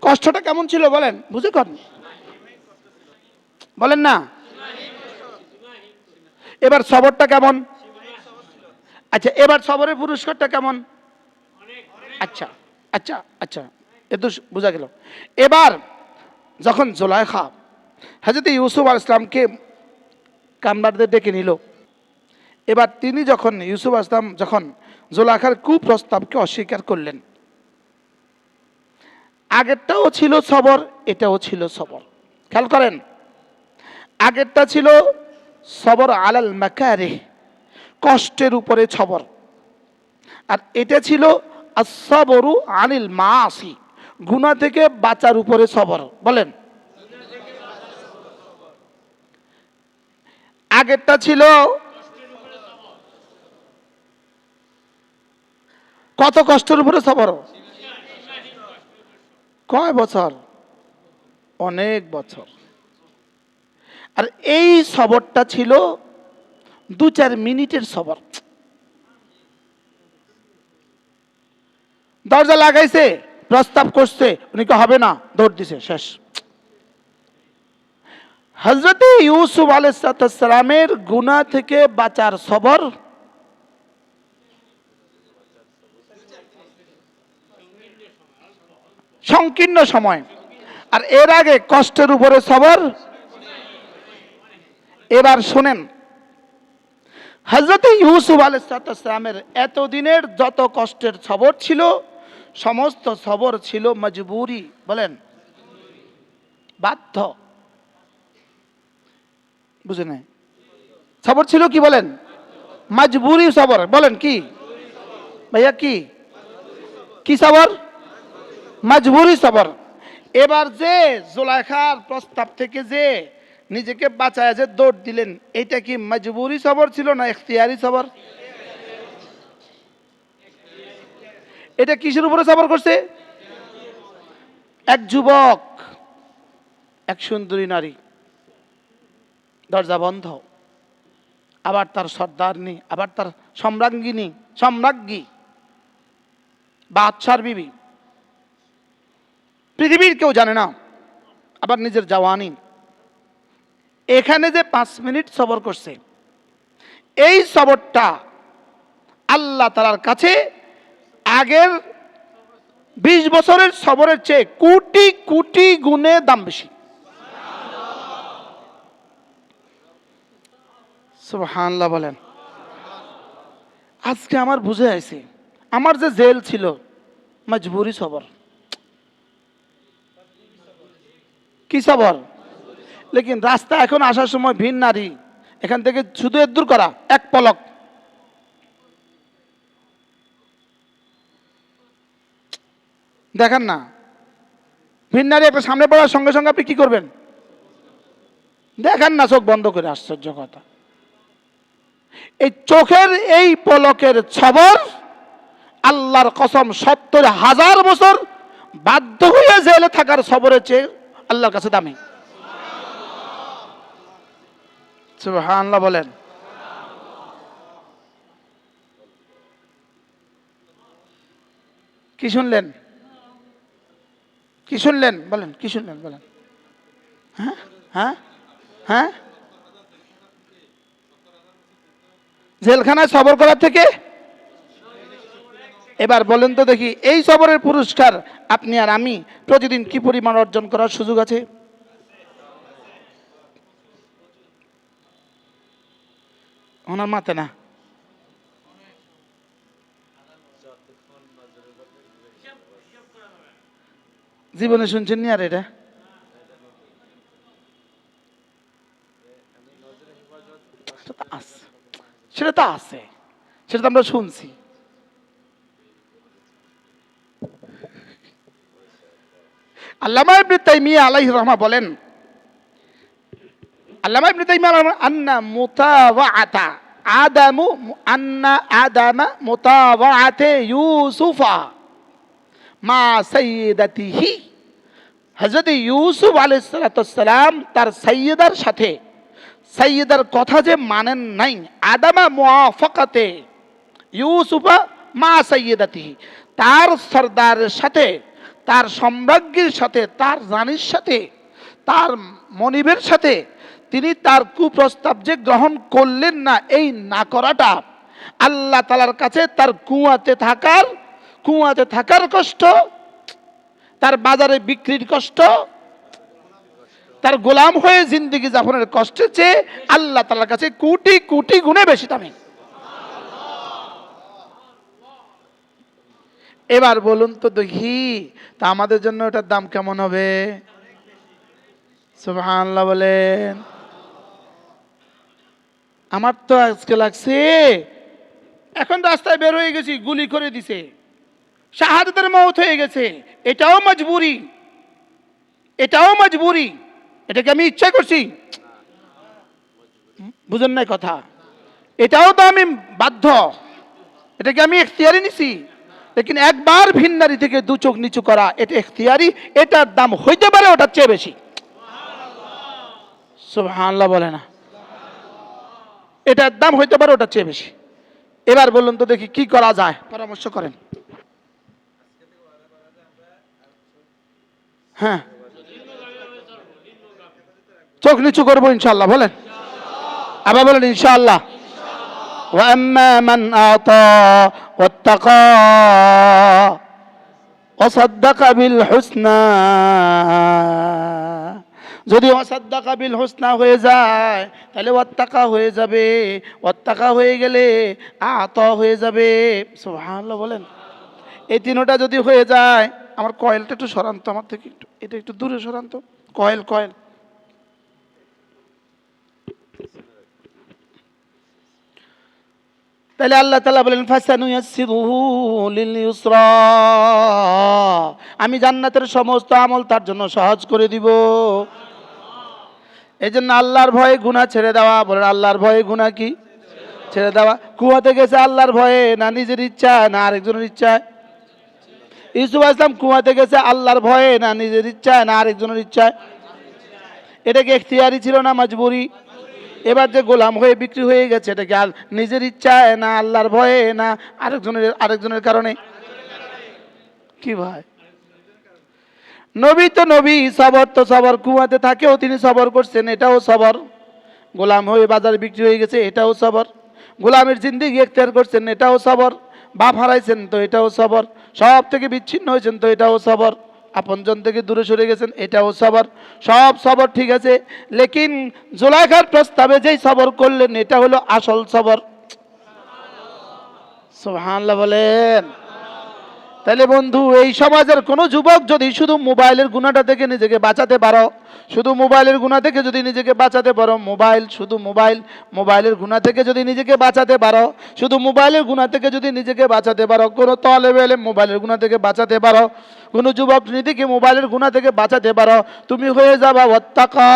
S1: কষ্টটা কেমন ছিল বলেন? বুঝে কর বলেন না। এবার সবরটা কেমন? আচ্ছা, এবার সবরের পুরস্কারটা কেমন? আচ্ছা আচ্ছা আচ্ছা, এত বোঝা গেল। এবার যখন জুলাইখা হযরত ইউসুফ আলাইহিস সালামকে কামরাদের ডেকে নিল, এবার তিনি যখন ইউসুফ আসলাম যখন জুলাইখার কুপ্রস্তাবকে অস্বীকার করলেন, আগেরটাও ছিল সবর, এটাও ছিল সবর। খেয়াল করেন, আগেরটা ছিল সবর আলাল মাকারিহ, কষ্টের উপরে সবর, আর এটা ছিল আসসাবরু আনিল মাসি, গুনাহ থেকে বাঁচার উপরে সবর। বলেন, আগেরটা ছিল কত কষ্টের উপরে সবর? কয় বছর? অনেক বছর। আর এই সবরটা ছিল 2-4 মিনিটের সবর। দরজা লাগাইছে, প্রস্তাব করছে, উনি কে হবে না, দৌড় দিছে, শেষ। হযরত ইউসুফ আলাইহিস সালামের গুনাহ থেকে বাঁচার সবর সংকীর্ণ সময়, আর এর আগে কষ্টের উপরে সবর। এবার শুনেন, হযরত ইউসুফ আলাইহিস সালামের এতদিনের যত কষ্টের সবর ছিল, সমস্ত সবর ছিল মজবুরি। বলেন, বাধ্য। বুঝে নাই? সবর ছিল কি? বলেন, মজবুরি সবর। বলেন কি ভাইয়া, কি কি সবর? মজবুরি সবর। এবার যে জুলাইখার প্রস্তাব থেকে যে নিজেকে বাঁচায় যে দৌড় দিলেন, এটা কি মজবুরি সবর ছিল না ইখতিয়ারি সবর? এটা কিসের উপরে সবর করছে? এক যুবক, এক সুন্দরী নারী, দরজা বন্ধ, আবার তার সর্দারনি, আবার তার সম্রাজ্ঞী, বাদশার বিবি, পৃথিবীর কেউ জানে না, আবার নিজের জওয়ানি, এখানে যে 5 মিনিট সবর করছে, এই সবরটা আল্লাহ তাআলার কাছে আগের 20 বছরের সবরের চেয়ে কোটি কোটি গুণে দাম বেশি। সুবহানাল্লাহ বলেন। আজকে আমার বুঝে আইছে, আমার যে জেল ছিল মজবুরি সবর। কি সবর? লেকিন রাস্তা এখন আসার সময় ভিন নারী, এখান থেকে শুধু দূর করা, এক পলক। দেখেন না, ভিন নারী একটা সামনে পড়ার সঙ্গে সঙ্গে আপনি কি করবেন? দেখেন না, চোখ বন্ধ করে। আশ্চর্য কথা, এই চোখের এই পলকের সবর আল্লাহর কসম 70,000 বছর বাধ্য হয়ে জেলে থাকার সবরের চেয়ে আল্লাহর কাছে দামি। সুবহানাল্লাহ বলেন। কি শুনলেন? কি শুনলেন? বলেন, কি শুনলেন? বলেন। হ্যাঁ হ্যাঁ হ্যাঁ, জেলখানায় সবর করার থেকে। এবার বলেন তো দেখি, এই সবরের পুরস্কার আপনি আর আমি প্রতিদিন কি পরিমাণ অর্জন করার সুযোগ আছে? ওনার মাতে না। জীবনে শুনছেন নি? আর এটা সেটা তো আছে, সেটা তো আমরা শুনছি। আল্লামা ইবনে তাইমিয়া আলাইহির রাহমা বলেন, আল্লামা ইবনে তাইমিয়া আন্না মুতাওয়াআতা আদামা মুতাওয়াআতে ইউসুফা মা সাইয়্যিদাতিহি। হযরত ইউসুফ আলাইহিস সালাম তার সাইয়্যিদার সাথে, সাইয়্যিদার কথা যে মানেন নাই, আদামা মুওয়াফাকাতে ইউসুফা মা সাইয়্যিদাতিহি, তার সরদারের সাথে, তার সম্রাজ্ঞীর সাথে, তার রানীর সাথে, তার মনিবের সাথে তিনি তার কুপ্রস্তাব যে গ্রহণ করলেন না, এই না করাটা আল্লাহ তাআলার কাছে তার কুয়াতে থাকার কষ্ট, তার বাজারে বিক্রির কষ্ট, তার গোলাম হয়ে জিন্দেগি যাপনের কষ্টের চেয়ে আল্লাহ তাআলার কাছে কোটি কোটি গুণে বেশি দামি। এবার বলুন তো দেখি, তা আমাদের জন্য ওটার দাম কেমন হবে? সুবহানাল্লাহ বলেন। আমার তো আজকে লাগছে, এখন রাস্তায় বের হয়ে গেছি, গুলি করে দিছে, শাহাদাতের মওত হয়ে গেছে, এটাও মজবুরি, এটাও মজবুরি। এটাকে আমি ইচ্ছা করছি? বুঝেন নাই কথা? এটাও তো আমি বাধ্য, এটাকে আমি ইখতিয়ারি নিছি। লেকিন একবার ভিন্নারি থেকে দু চোখ নিচু করা এটা ইখতিয়ারি, এটার দাম হইতে পারে ওটার চেয়ে বেশি। সুবহানাল্লাহ বলে না? এটার দাম হইতে পারে ওটার চেয়ে বেশি। এবার বলুন তো দেখি কি করা যায়, পরামর্শ করেন। হ্যাঁ, চোখ নিচু করবো ইনশাআল্লাহ, বলেন। আবার বলেন ইনশাআল্লাহ। وأما من أعطى واتقى وصدق بالحسنى, যদি ওয়াসাদ্দাকা বিল হুসনা হয়ে যায় তাহলে ওয়াত্তাকা হয়ে যাবে, ওয়াত্তাকা হয়ে গেলে আতা হয়ে যাবে। সুবহানাল্লাহ বলেন। এই তিনটা যদি হয়ে যায়, আমার কয়েলটা একটু সরান্ত, আমার থেকে একটু এটা একটু দূরে সরান্ত, কয়েল কয়েল। তাহলে আল্লাহ তাআলা বলেন ফাসানুয়াসসিরুহু লিল ইউসরা, আমি জান্নাতের সমস্ত আমল তার জন্য সহজ করে দিব। এই জন্য আল্লাহর ভয়ে গুনাহ ছেড়ে দেওয়া, বলেন আল্লাহর ভয়ে গুনাহ কি ছেড়ে দেওয়া। কুয়াতে গেছে আল্লাহর ভয়ে, না নিজের ইচ্ছা না আরেকজনের ইচ্ছায়? ইউসুফ আলাইহিস সালাম কুয়াতে গেছে আল্লাহর ভয়ে, না নিজের ইচ্ছায় না আরেকজনের ইচ্ছায়? এটা কি ইখতিয়ারি ছিল না মজবুরি? এবার যে গোলাম হয়ে বিক্রি হয়ে গেছে, এটা কি আর নিজের ইচ্ছায় না আল্লাহর ভয়ে না আরেকজনের কারণে? কি ভাই, নবী তো নবী, সবর তো সবর, কুয়াতে থাকেও তিনি সবর করছেন, এটাও সবর। গোলাম হয়ে বাজারে বিক্রি হয়ে গেছে, এটাও সবর। গোলামের জিন্দেগি ইখতিয়ার করছেন, এটাও সবর। বাপ হারাইছেন তো এটাও সবর। সব থেকে বিচ্ছিন্ন হয়েছেন তো এটাও সবর। আপনজন থেকে দূরে সরে গেছেন, এটাও সবর। সব সবর ঠিক আছে, লেকিন জুলাইখার প্রস্তাবে যেই সবর করলেন এটা হলো আসল সবর। সুবহানাল্লাহ বলেন। তাহলে বন্ধু, এই সমাজের কোনো যুবক যদি শুধু মোবাইলের গুণাটা থেকে নিজেকে বাঁচাতে পারো, শুধু মোবাইলের গুণা থেকে যদি নিজেকে বাঁচাতে পারো, শুধু মোবাইলের গুণা থেকে যদি নিজেকে বাঁচাতে পারো, শুধু মোবাইলের গুণা থেকে যদি নিজেকে বাঁচাতে পারো, কোনো তালেব ইলম মোবাইলের গুণা থেকে বাঁচাতে পারো, কোনো যুবক নিজেকে মোবাইলের গুণা থেকে বাঁচাতে পারো, তুমি হয়ে যাবা ওয়াত্তাকা।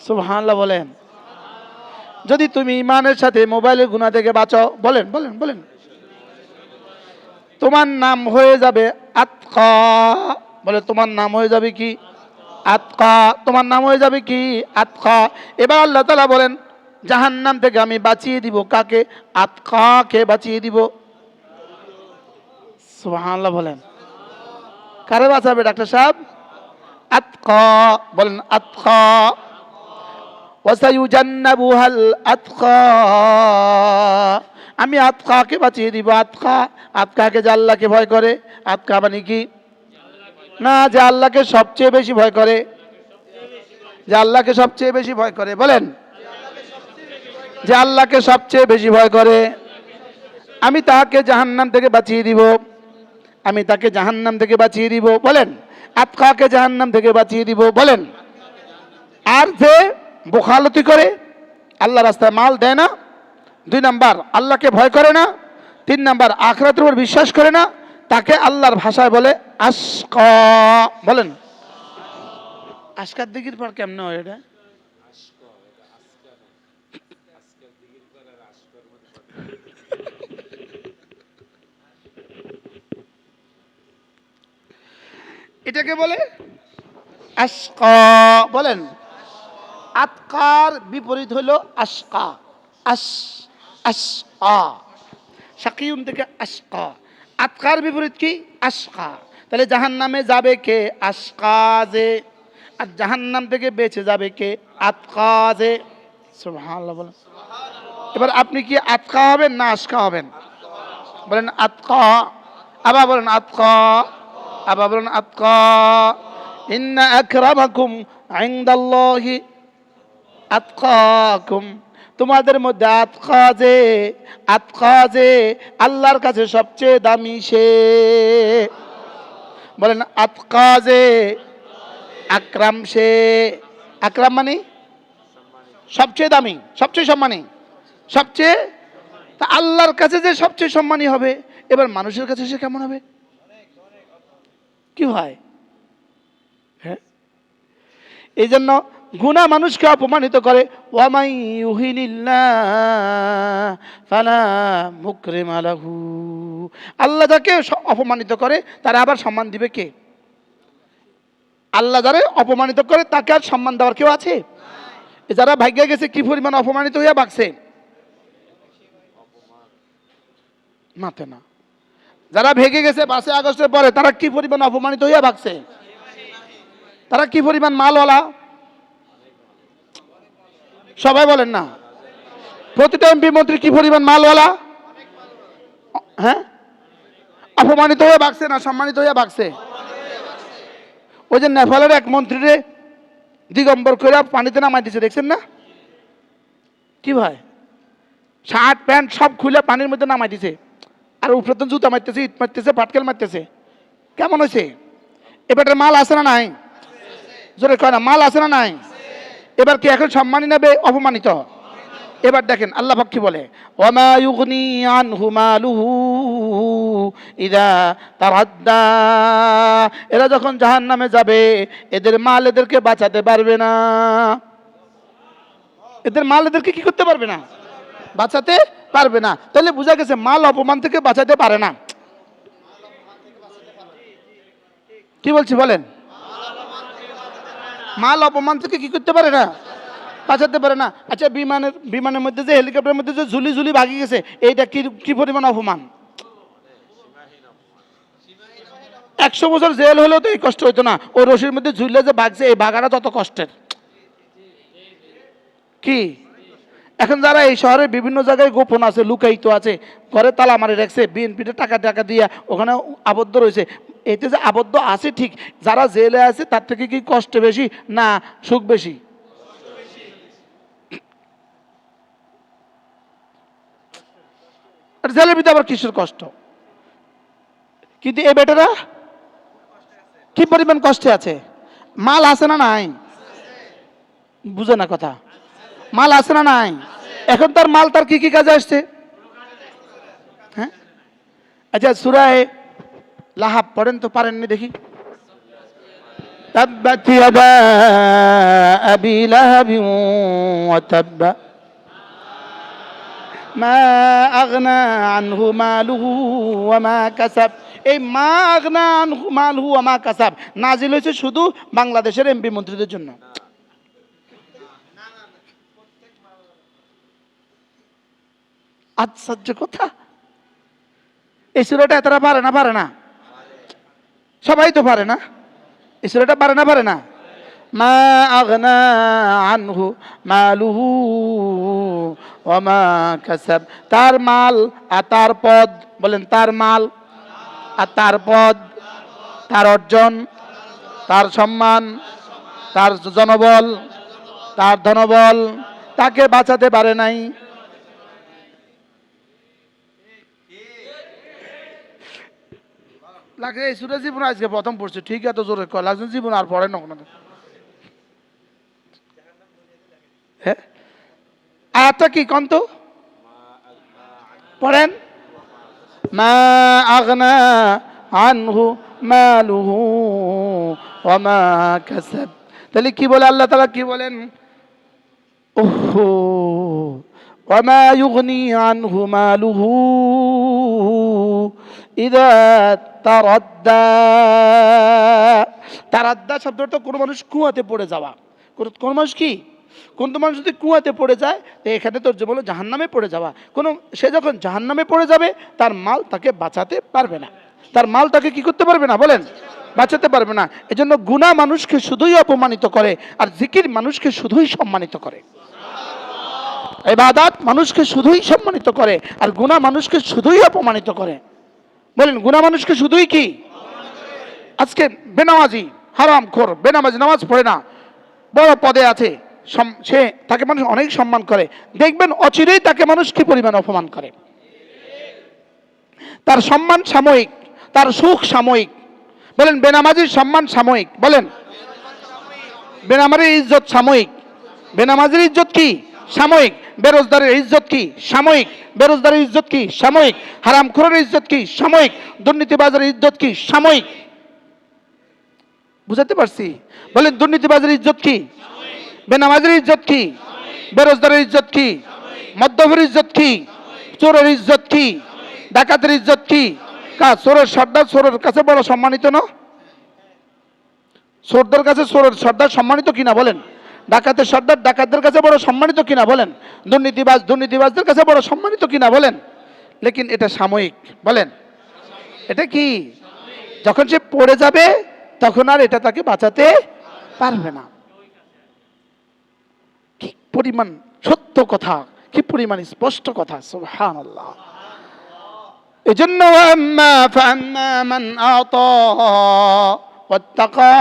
S1: সুবহানাল্লাহ বলেন। যদি তুমি ইমানের সাথে মোবাইলের গুণা থেকে বাঁচো, বলেন বলেন বলেন, তোমার নাম হয়ে যাবে আতকা। বলে তোমার নাম হয়ে যাবে কি? আতকা। তোমার নাম হয়ে যাবে কি? আতকা। এবার আল্লাহ তাআলা বলেন জাহান্নাম থেকে আমি বাঁচিয়ে দিব কাকে? আতকাকে বাঁচিয়ে দিব। সুবহানাল্লাহ বলেন। কারে বাঁচাবে ডাক্তার সাহেব? আতকা। বলেন আতকা। ওয়াসায়ুজান্নাবুহাল আতকা, আমি আতকাকে বাঁচিয়ে দিব। আতকা, আতকাকে যে আল্লাহকে ভয় করে। আতকা মানে কি? না, যে আল্লাহকে সবচেয়ে বেশি ভয় করে। যে আল্লাহকে সবচেয়ে বেশি ভয় করে, বলেন যে আল্লাহকে সবচেয়ে বেশি ভয় করে, আমি তাকে জাহান্নাম থেকে বাঁচিয়ে দিব। আমি তাকে জাহান্নাম থেকে বাঁচিয়ে দিব, বলেন। আতকাকে জাহান্নাম থেকে বাঁচিয়ে দিব, বলেন। আর যে বোখালতি করে, আল্লাহ রাস্তায় মাল দেয় না, 2 নাম্বার আল্লাহকে ভয় করে না, 3 নাম্বার আখিরাতের উপর বিশ্বাস করে না, তাকে আল্লাহর ভাষায় বলে আশকা। বলেন আশকার দিকির পর কেমনে হয় এটা? এটাকে বলে আশকা, বলেন। আতকার বিপরীত হলো আশকা। আশকা, শাকিউন থেকে আশকা। আতকার বিপরীত কি? আশকা। তাহলে জাহান্নামে যাবে কে? আশকা যে। আর জাহান্নাম থেকে বেঁচে যাবে কে? আতকা যে। সুবহানাল্লাহ বলেন। এবার আপনি কি আতকা হবেন না আশকা হবেন? বলেন আতকা। আবার বলেন আতকা। আবার বলেন আতকা। ইন্না আকরামাকুম ইনদাল্লাহি আতকাকুম, তোমাদের মধ্যে আতকাজে আল্লাহর কাছে সবচেয়ে দামি সে। বলেন আতকাজে, আকরাম সে। আকরাম মানে সবচেয়ে দামি, সবচেয়ে সম্মানী, সবচেয়ে। তা আল্লাহর কাছে যে সবচেয়ে সম্মানী হবে, এবার মানুষের কাছে সে কেমন হবে? কি হয়? হ্যাঁ, এই জন্য গুনাহ মানুষকে অপমানিত করে। ওয়ামাই ইউহিনিল্লাহ ফালা মুকরিমা লাহু। আল্লাহ যাকে অপমানিত করে তার আবার সম্মান দিবে কে? আল্লাহ যারা অপমানিত করে তাকে আর সম্মান দেওয়ার কেউ আছে? যারা ভাগ্যে গেছে কি পরিমাণ অপমানিত হইয়া বাঁচছে, মাথে না। যারা ভেগে গেছে 5 আগস্টের পরে, তারা কি পরিমাণ অপমানিত হইয়া বাঁচছে, তারা কি পরিমাণ মালওয়ালা, সবাই বলেন না। প্রতিটা এমপি মন্ত্রী কি পরিমাণ মালওয়ালা, হ্যাঁ, অপমানিত হয়ে বাঁচছে না সম্মানিত হয়ে বাঁচছে? ওই যে নেপালের এক মন্ত্রীরে দিগম্বর করে পানিতে নামাই দিচ্ছে, দেখছেন না? কি ভাই, শার্ট প্যান্ট সব খুলে পানির মধ্যে নামাই দিছে, আর উপরে তো জুতা মারতেছে, ইট মারতেছে, পাটকেল মারতেছে। কেমন হয়েছে? এবারে মাল আছে না নাই? জোরে কয় না, মাল আছে না নাই? এবার কি এখন সম্মানী নেবে অপমানিত? এবার দেখেন আল্লাহ পাক কি বলে, ওয়ামা ইউগনি আনহু মালুহু ইযা তারাদ্দা। এরা যখন জাহান্নামে যাবে, এদের মাল এদেরকে বাঁচাতে পারবে না। এদের মাল এদেরকে কি করতে পারবে না? বাঁচাতে পারবে না। তাহলে বোঝা গেছে মাল অপমান থেকে বাঁচাতে পারে না। কি বলছি বলেন? মাল অপমান থেকে কি করতে পারে না? বাঁচাতে পারে না। আচ্ছা, বিমানের মধ্যে যে, হেলিকপ্টারের মধ্যে যে ঝুলি ঝুলি ভাগি গেছে, এইটা কি পরিমাণ অপমান? 100 বছর জেল হলেও তো এই কষ্ট হইতো না। ওই রশির মধ্যে ঝুলে যে ভাগছে, এই ভাগাটা তত কষ্টের। কি এখন যারা এই শহরের বিভিন্ন জায়গায় গোপন আছে, লুকায়িত আছে, ঘরে তালা মারি রাখছে, বিএনপিতে টাকা দিয়া ওখানে আবদ্ধ রয়েছে, এতে যে আবদ্ধ আছে ঠিক, যারা জেলে আছে তার থেকে কি কষ্ট বেশি না সুখ বেশি? আর জেলের ভিতরে আবার কিসের কষ্ট? কিন্তু এই বেটারা কি পরিমাণ কষ্টে আছে। মাল আছে না নাই? বুঝে না কথা। মাল আছে না নাই? এখন তার মাল তার কি কাজে আসছে? হ্যাঁ, আচ্ছা, সূরা লাহাব পড়েন তো, পারেননি দেখি। তাব্বাত ইয়াদা আবি লাহাবিন ওয়া তাব্বা মা আগনা আনহু মালুহু ওয়া মা কাসাব। এই মা আগনা আনহু মালুহু ওয়া মা কাসাব নাজিল হয়েছে শুধু বাংলাদেশের এমপি মন্ত্রীদের জন্য। আশ্চর্য কথা। এই সূরাটা এতটা পারে না? সবাই তো পারে না। এই সূরাটা পারে না? মা আগনা আনহু মালুহু ওয়া মা কাসাব। তার মাল আর তার পদ, বলেন তার মাল আর তার পদ, তার অর্জন, তার সম্মান, তার জনবল, তার ধনবল তাকে বাঁচাতে পারে নাই। লাগে এই সূরা জীবন আজকে প্রথম পড়ছে, ঠিক এত জোরে কয় লাগছে জীবন আর পড়ে না কোনো। হ্যাঁ, আয়াতটা কি কোন তো পড়েন। মা আগনা আনহু মালুহু ওয়া মা কাসাব। তাহলে কি বলে আল্লাহ তাআলা? কি বলেন? ওহো, ওয়া মা ইউগনি আনহু মালুহু ইযা তারাদ্দা। তারাদ্দা শব্দটা কোন মানুষ কুয়াতে পড়ে যাওয়া। কোন মানুষ কি? কোন মানুষ যদি কুয়াতে পড়ে যায়, তো এখানে তোর যেমন জাহান্নামে পড়ে যাওয়া। সে যখন জাহান্নামে পড়ে যাবে, তার মাল তাকে বাঁচাতে পারবে না। তার মাল তাকে কি করতে পারবে না? বলেন, বাঁচাতে পারবে না। এজন্য গুনাহ মানুষকে শুধুই অপমানিত করে, আর জিকির মানুষকে শুধুই সম্মানিত করে। ইবাদত মানুষকে শুধুই সম্মানিত করে, আর গুনাহ মানুষকে শুধুই অপমানিত করে। বলেন, গুনাহ মানুষকে শুধুই কি? আজকে বেনামাজি, হারামখোর, বেনামাজি, নামাজ পড়ে না, বড় পদে আছে, সে তাকে মানুষ অনেক সম্মান করে, দেখবেন অচিরেই তাকে মানুষ কি পরিমাণ অপমান করে। তার সম্মান সাময়িক, তার সুখ সাময়িক। বলেন বেনামাজির সম্মান সাময়িক, বলেন বেনামাজির ইজ্জত সাময়িক। বেনামাজির ইজ্জত কি? সাময়িক। বেরোজগারের ইজ্জত কি? সাময়িক। বেরোজগারের ইজ্জত কি? সাময়িক। হারামখোরের ইজ্জত কি? সাময়িক। দুর্নীতিবাজের ইজ্জত কি? সাময়িক। বুঝাতে পারছি? বলেন দুর্নীতিবাজের ইজ্জত কি? বেনামাজির ইজ্জত কি? বেরোজগারের ইজ্জত কি? মদ্যপের ইজ্জত কি? চোরের ইজ্জত কি? ডাকাতের ইজ্জত কি? চোরের সর্দার চোরের কাছে বড় সম্মানিত না? চোরদের কাছে চোরের সর্দার সম্মানিত কিনা বলেন? ডাকাতের সর্দার ডাকাতদের কাছে বড় সম্মানিত কিনা বলেন? দুর্নীতিবাজ দুর্নীতিবাজদের কাছে বড় সম্মানিত কিনা বলেন? লেকিন এটা সাময়িক। বলেন এটা কি? যখন সে পড়ে যাবে তখন আর এটা তাকে বাঁচাতে পারবে না। কি পরিমাণ সত্য কথা, কি পরিমাণ স্পষ্ট কথা, সুবহানাল্লাহ। এজন্য আম্মা ফাআম্মা মান আতা ওয়াত্তাকা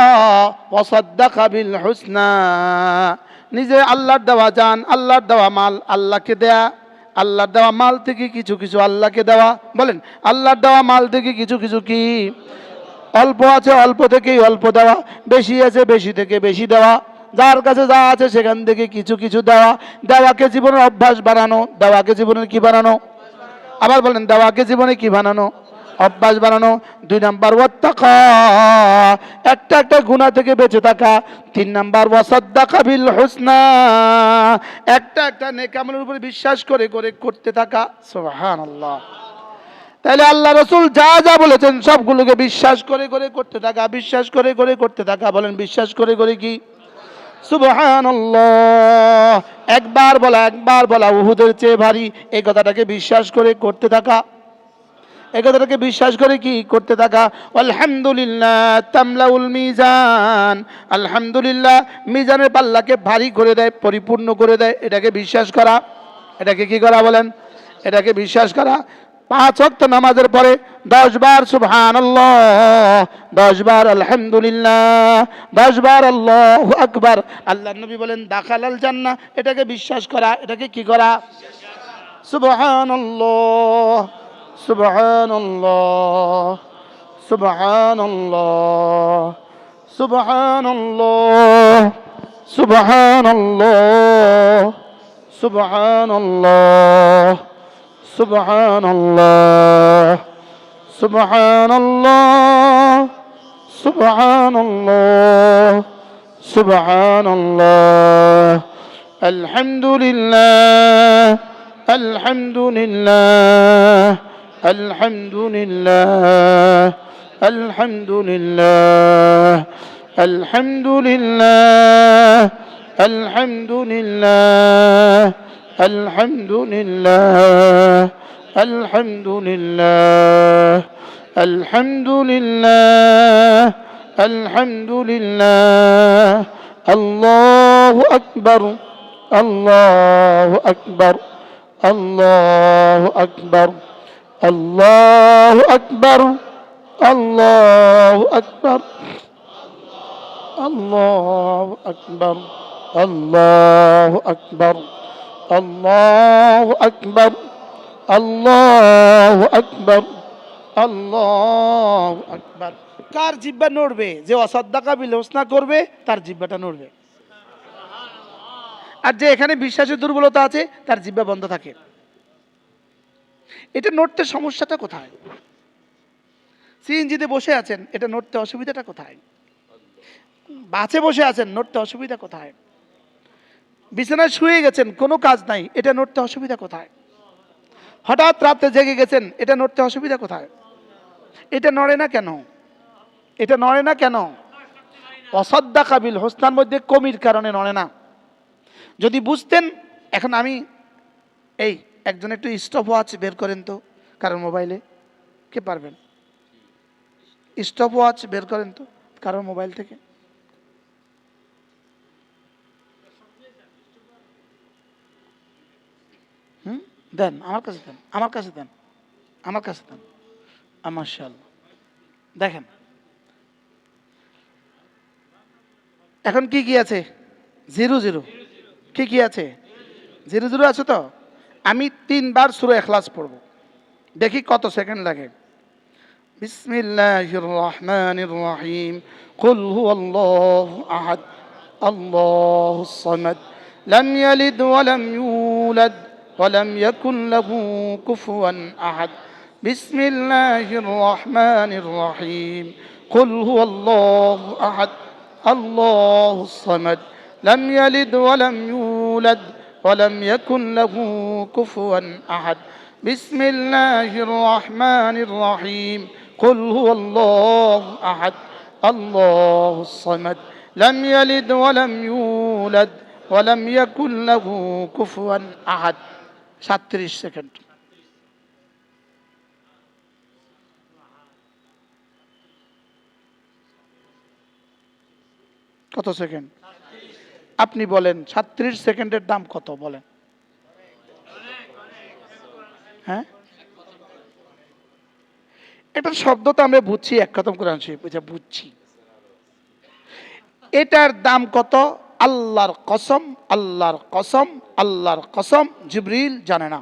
S1: ওয়া সাদ্দাকা বিল হুসনা। নিজে আল্লাহর দেওয়া জান, আল্লাহর দেওয়া মাল আল্লাহকে দেয়া, আল্লাহর দেওয়া মাল থেকে কিছু কিছু আল্লাহকে দেওয়া। বলেন আল্লাহর দেওয়া মাল থেকে কিছু কিছু কি? অল্প আছে অল্প থেকেই অল্প দেওয়া, বেশি আছে বেশি থেকে বেশি দেওয়া, যার কাছে যা আছে সেখান থেকে কিছু কিছু দেওয়া। দেওয়াকে জীবনের অভ্যাস বানানো। দেওয়াকে জীবনের কি বানানো? আবার বলেন দেওয়াকে জীবনে কি বানানো? অভ্যাস বানানো। 2 নাম্বার ওয়াত্তাকা, একটা একটা গুনাহ থেকে বেঁচে থাকা। 3 নাম্বার ওয়াসাদ্দাকা বিল হুসনা, একটা একটা নেক আমলের উপর বিশ্বাস করে করে করতে থাকা। সুবহানাল্লাহ। তাহলে আল্লাহ রাসূল যা যা বলেছেন সবগুলোকে বিশ্বাস করে করে করতে থাকা, বিশ্বাস করে করে করতে থাকা। বলেন বিশ্বাস করে করে কি? সুবহানাল্লাহ। একবার বলা উহুদের চেয়ে ভারী, এই কথাটাকে বিশ্বাস করে করতে থাকা, এই কথাটাকে বিশ্বাস করে কি করতে থাকা। আলহামদুলিল্লাহ তামলাউল মিজান, আলহামদুলিল্লাহ মিজানের পাল্লাকে ভারী করে দেয়, পরিপূর্ণ করে দেয়, এটাকে বিশ্বাস করা। এটাকে কি করা বলেন? এটাকে বিশ্বাস করা। 5 ওয়াক্ত নামাজের পরে 10 বার সুবহানাল্লাহ, 10 বার আলহামদুলিল্লাহ, 10 বার আল্লাহু আকবার। আল্লাহর নবী বলেন দাখালাল জান্নাহ, এটাকে বিশ্বাস করা। এটাকে কি করা? সুবহানাল্লাহ সুবহানাল্লাহ সুবহানাল্লাহ সুবহানাল্লাহ সুবহানাল্লাহ সুবহানাল্লাহ সুবহানাল্লাহ সুবহানাল্লাহ সুবহানাল্লাহ সুবহানাল্লাহ। আলহামদুলিল্লাহ আলহামদুলিল্লাহ আলহামদুলিল্লাহ আলহামদুলিল্লাহ আলহামদুলিল্লাহ আলহামদুলিল্লাহ আলহামদুলিল্লাহ আলহামদুলিল্লাহ আলহামদুলিল্লাহ আলহামদুলিল্লাহ। আল্লাহু আকবার আল্লাহু আকবার আল্লাহু আকবার আল্লাহু আকবার আল্লাহু আকবার আল্লাহু আকবার আল্লাহু আকবার আল্লাহু আকবার আল্লাহু আকবার আল্লাহু আকবার। কার জিহ্বা নড়বে? যে অসাদ্দাকা বিল হুসনা করবে তার জিহ্বাটা নড়বে। আর যে এখানে বিশ্বাসের দুর্বলতা আছে তার জিহ্বা বন্ধ থাকে। এটা নড়তে সমস্যাটা কোথায়? সিএনজিতে বসে আছেন, এটা নড়তে অসুবিধাটা কোথায়? বাসে বসে আছেন, নড়তে অসুবিধা কোথায়? বিছানায় শুয়ে গেছেন, কোনো কাজ নাই, এটা নড়তে অসুবিধা কোথায়? হঠাৎ রাতে জেগে গেছেন, এটা নড়তে অসুবিধা কোথায়? এটা নড়ে না কেন? এটা নড়ে না কেন? অসাদ্দাকা বিল হুসনার মধ্যে কমির কারণে নড়ে না। যদি বুঝতেন। এখন আমি এই একজন একটু স্টপ ওয়াচ বের করেন তো কারোর মোবাইলে, কে পারবেন? স্টপ ওয়াচ বের করেন তো কারোর মোবাইল থেকে। দেন আমার কাছে দেন, আমার কাছে দেন, আমার কাছে দেন। মাশাআল্লাহ। দেখেন এখন কি কি আছে? 0 0 কি কি আছে? 00 আছে তো? আমি 3 বার সূরা ইখলাস পড়ব, দেখি কত সেকেন্ড লাগে। বিসমিল্লাহির রহমানির রহিম। কুল হুয়াল্লাহু আহাদ আল্লাহুস সামাদ লাম ইয়ালিদ ওয়া লাম ইউলাদ ওয়া লাম ইয়াকুল লাহু কুফুয়ান আহাদ। বিসমিল্লাহির রহমানির রহিম। কুল হুয়াল্লাহু আহাদ আল্লাহুস সামাদ লাম ইয়ালিদ ওয়া লাম ইউলাদ ওয়া লাম ইয়াকুল লাহু কুফুয়ান আহাদ। বিসমিল্লাহির রহমানির রহিম। قل هو الله أحد الله الصمد لم يلد ولم يولد ولم يكن له كفوا أحد। 37 সেকেন্ড। কত সেকেন্ড? আপনি বলেন 37 সেকেন্ডের দাম কত বলেন? হ্যাঁ, এটার শব্দ তো আমরা বুঝছি, এক খতম কোরআন শরীফ বুঝছি। এটার দাম কত? আল্লাহর কসম, আল্লাহর কসম, আল্লাহর কসম, জিবরিল জানে না।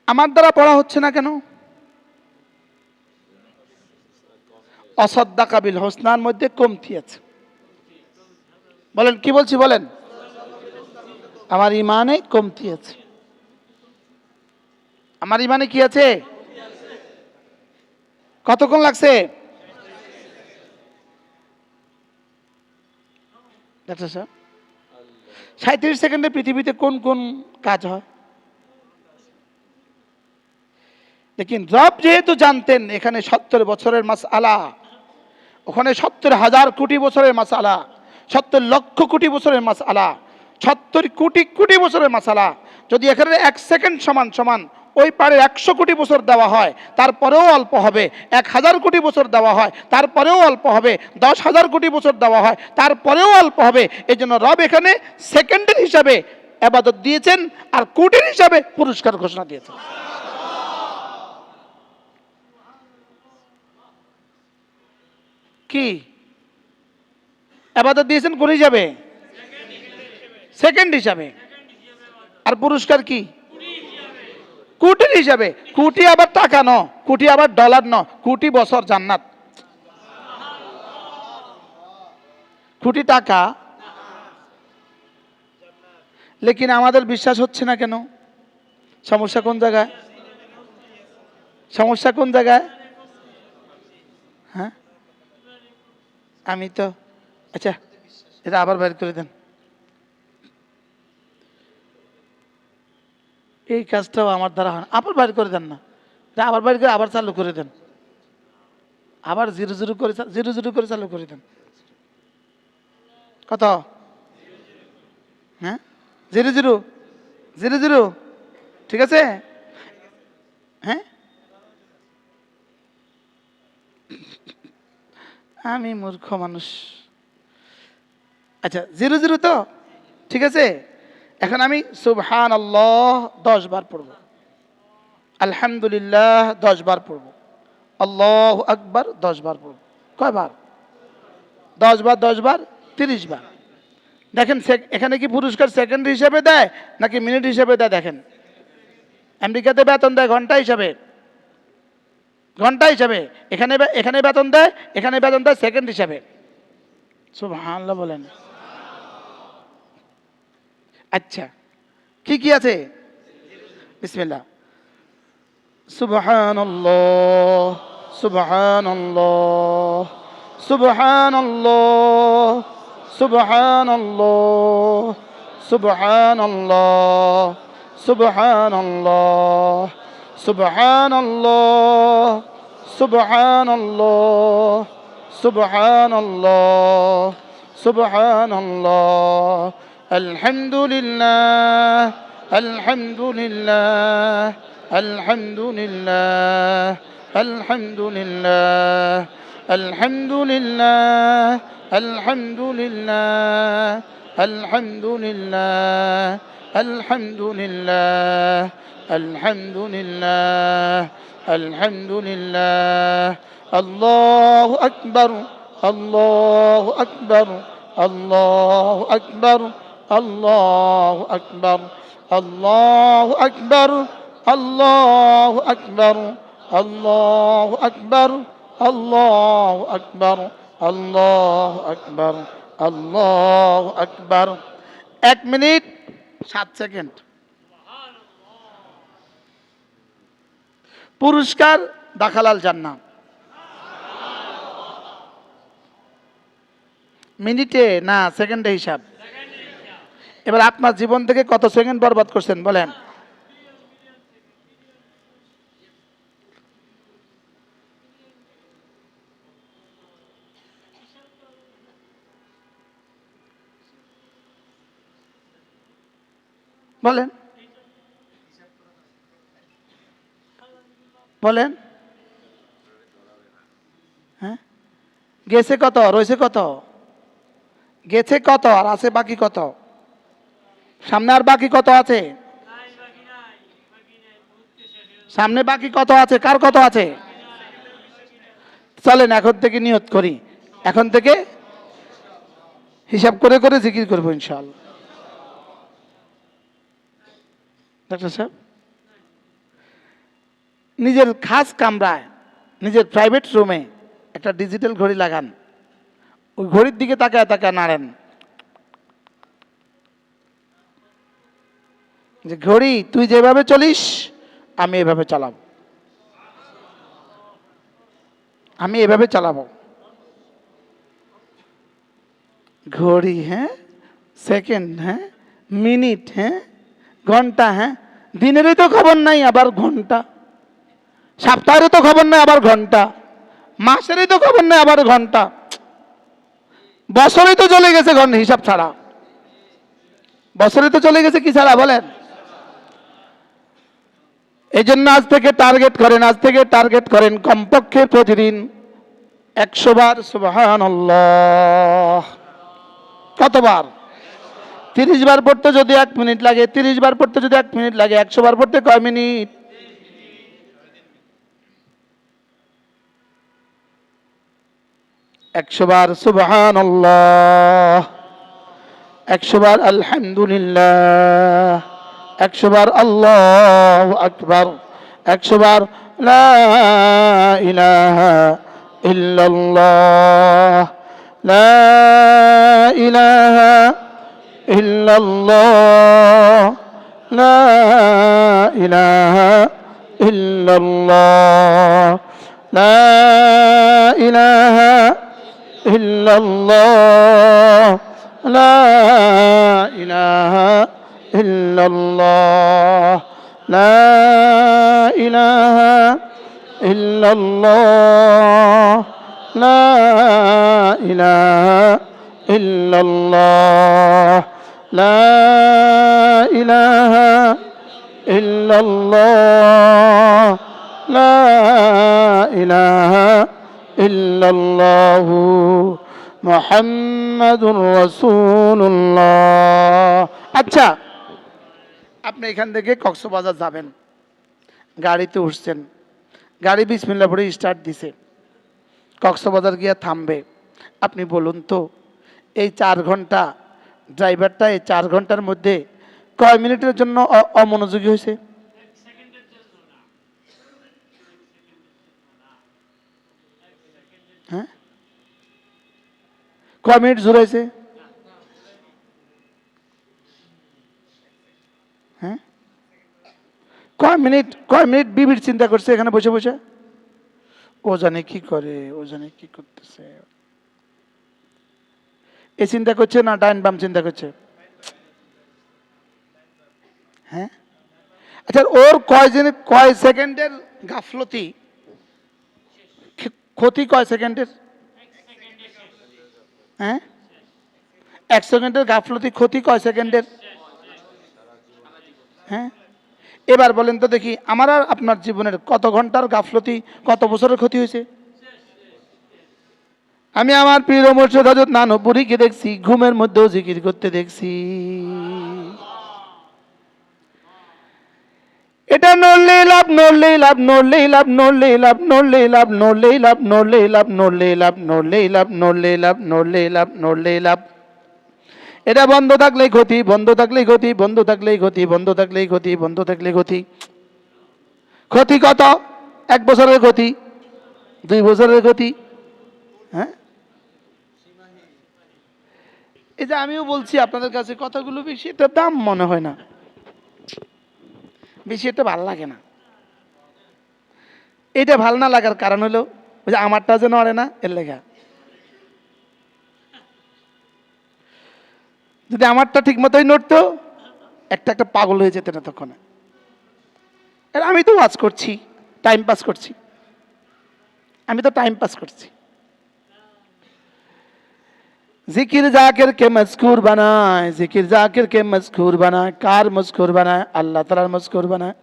S1: আমার দ্বারা পড়া হচ্ছে না কেন? অসাদ্দাকা বিল হোসনার মধ্যে কমতি আছে। বলেন কি বলছি বলেন? আমার ইমানে কমতি আছে। আমার ইমানে কি আছে? কতক্ষণ লাগছে? 37 সেকেন্ডে পৃথিবীতে কোন কোন কাজ হয়? लेकिन রব যেহেতু জানতেন এখানে 70 বছরের মাসআলা, ওখানে 70,000 কোটি বছরের মাসআলা, 70 লক্ষ কোটি বছরের মাসআলা, 70 কোটি কোটি বছরের মাসআলা। যদি এখানে 1 সেকেন্ড সমান সমান ওই পারে 100 কোটি বছর দেওয়া হয় তারপরেও অল্প হবে, 1000 কোটি বছর দেওয়া হয় তারপরেও অল্প হবে, 10,000 কোটি বছর দেওয়া হয় তারপরেও অল্প হবে। এজন্য রব এখানে সেকেন্ডের হিসাবে ইবাদত দিয়েছেন আর কোটির হিসাবে পুরস্কার ঘোষণা দিয়েছেন। কি ইবাদত দিয়েছেন কোন হিসাবে? সেকেন্ড হিসাবে। আর পুরস্কার কি? কোটির হিসাবে। কোটি আবার টাকা ন, কোটি আবার ডলার ন, কোটি বছর জান্নাত। কোটি টাকা। লেকিন আমাদের বিশ্বাস হচ্ছে না কেন? সমস্যা কোন জায়গায়? সমস্যা কোন জায়গায়? হ্যাঁ, আমি তো আচ্ছা এটা আবার বের করে দেন। এই কাজটাও আমার দ্বারা হয় না, আবার বাইর করে দেন না। আবার বাইর করে আবার চালু করে দেন, আবার 00 করে 00 করে চালু করে দেন। কত? হ্যাঁ 00 00 ঠিক আছে। হ্যাঁ আমি মূর্খ মানুষ। আচ্ছা 00 তো ঠিক আছে। এখন আমি সুবহানাল্লাহ 10 বার পড়ব, আলহামদুলিল্লাহ 10 বার পড়ব, আল্লাহু আকবার 10 বার পড়ব। কয় বার? 10 বার 10 বার 30 বার। দেখেন এখানে কি পুরস্কার সেকেন্ড হিসেবে দেয় নাকি মিনিট হিসেবে দেয়? দেখেন আমেরিকাতে বেতন দেয় ঘন্টা হিসাবে, ঘন্টা হিসাবে। এখানে বেতন দেয়, এখানে বেতন দেয় সেকেন্ড হিসাবে। সুবহানাল্লাহ বলেন। আচ্ছা কি কি আছে? বিসমিল্লাহ। সুবহানাল্লাহ সুবহানাল্লাহ সুবহানাল্লাহ সুবহানাল্লাহ সুবহানাল্লাহ সুবহানাল্লাহ সুবহানাল্লাহ সুবহানাল্লাহ সুবহানাল্লাহ সুবহানাল্লাহ আলহামদুলিল্লাহ আলহামদুলিল্লাহ আলহামদুলিল্লাহ আলহামদুলিল্লাহ আলহামদুলিল্লাহ আলহামদুলিল্লাহ আলহামদুলিল্লাহ আলহামদুলিল্লাহ আলহামদুলিল্লাহ الحمد لله الله أكبر الله أكبر الله أكبر الله أكبر الله أكبر الله أكبر الله أكبر الله أكبر الله أكبر الله أكبر 1 মিনিট 7 সেকেন্ড পুরস্কার দাখালাল জান্নাহ মিনিটে না সেকেন্ডে হিসাব এবার আপনার জীবন থেকে কত সেকেন্ড বরবাদ করছেন বলেন বলেন বলেন হ্যাঁ গেছে কত রয়েছে কত গেছে কত আর আছে বাকি কত সামনে আর বাকি কত আছে সামনে বাকি কত আছে কার কত আছে চলেন এখন থেকে নিয়ত করি এখন থেকে হিসাব করে করে জিকির করবো ইনশাআল্লাহ ডাক্তার সাহেব নিজের খাস কামরায় নিজের প্রাইভেট রুমে একটা ডিজিটাল ঘড়ি লাগান ওই ঘড়ির দিকে তাকায় তাকায় নাড়েন যে ঘড়ি তুই যেভাবে চলিস আমি এভাবে চালাবো আমি এভাবে চালাবো ঘড়ি হ্যাঁ সেকেন্ড হ্যাঁ মিনিট হ্যাঁ ঘন্টা হ্যাঁ দিনেরই তো খবর নাই আবার ঘন্টা সপ্তাহেরও তো খবর নাই আবার ঘন্টা মাসেরই তো খবর নাই আবার ঘন্টা বছরই তো চলে গেছে হিসাব ছাড়া বছরে তো চলে গেছে কি ছাড়া বলেন এই জন্য আজ থেকে টার্গেট করেন কমপক্ষে প্রতিদিন 100 বার সুবহানাল্লাহ কতবার 30 বার পড়তে যদি 1 মিনিট লাগে 30 বার পড়তে যদি 1 মিনিট লাগে 100 বার পড়তে কয় মিনিট একশো বার সুবহানাল্লাহ 100 বার আলহামদুলিল্লাহ 100 বার আল্লাহু আকবার 100 বার লা ইলাহা ইল্লাল্লাহ লা ইলাহা ইল্লাল্লাহ লা ইলাহা ইল্লাল্লাহ লা ইলাহা ইল্লাল্লাহ লা ইলাহা ইল্লাল্লাহ লা ইলাহা ইল্লাল্লাহ লা ইলাহা ইল্লাল্লাহ লা ইলাহা ইল্লাল্লাহ লা ইলাহা ইল্লাল্লাহু মুহাম্মাদুর রাসূলুল্লাহ আচ্ছা আপনি এখান থেকে কক্সবাজার যাবেন গাড়িতে উঠছেন গাড়ি বিসমিল্লাহ পড়ে স্টার্ট দিছে কক্সবাজার গিয়ে থামবে আপনি বলুন তো এই 4 ঘন্টা ড্রাইভারটা এই 4 ঘন্টার মধ্যে কয় মিনিটের জন্য অমনোযোগী হয়েছে হ্যাঁ কয় মিনিট জুড়াইছে হ্যাঁ কয় মিনিট বিবির চিন্তা করছে এখানে বসে বসে ও জানে কি করে ও জানে কি করতেছে এ চিন্তা করছে না ডাইন বাম চিন্তা করছে হ্যাঁ আচ্ছা ওর কয় সেকেন্ডের গাফলতি ক্ষতি কয় সেকেন্ডের হ্যাঁ 1 সেকেন্ডের গাফলতি ক্ষতি কয় সেকেন্ডের হ্যাঁ এবার বলেন তো দেখি আমার আর আপনার জীবনের কত ঘন্টার গাফলতি কত বছরের ক্ষতি হয়েছে আমি আমার পীর মুর্শিদ হযরত নানুপুরীকে দেখছি ঘুমের মধ্যেও জিকির করতে দেখছি এটা নড়লেই লাভ, নড়লেই লাভ, নড়লেই লাভ, নড়লেই লাভ, নড়লেই লাভ, নড়লেই লাভ, নড়লেই লাভ, নড়লেই লাভ, নড়লেই লাভ, নড়লেই লাভ, নড়লেই লাভ, নড়লেই লাভ। এটা বন্ধ থাকলেই ক্ষতি, বন্ধ থাকলেই ক্ষতি, বন্ধ থাকলেই ক্ষতি, বন্ধ থাকলেই ক্ষতি, বন্ধ থাকলেই ক্ষতি। ক্ষতি কত? 1 বছরের ক্ষতি, 2 বছরের ক্ষতি। হ্যাঁ, এই যে আমিও বলছি আপনাদের কাছে কথাগুলো বেশি একটা দাম মনে হয় না, বেশি একটা ভাল লাগে না। এটা ভাল না লাগার কারণ হলো ওই যে আমারটা যে নড়ে না, এর লেখা। যদি আমারটা ঠিক মতোই নড়তো, একটা একটা পাগল হয়ে যেত না তখন। আমি তো ওয়াজ করছি, টাইম পাস করছি, আমি তো টাইম পাস করছি। जिकिर जाकिर के मजकूर बनाए, जिकिर जाकिर के मजकूर बनाए, कार मजकूर बनाए, আল্লাহ তাআলার মজকুর বানায়।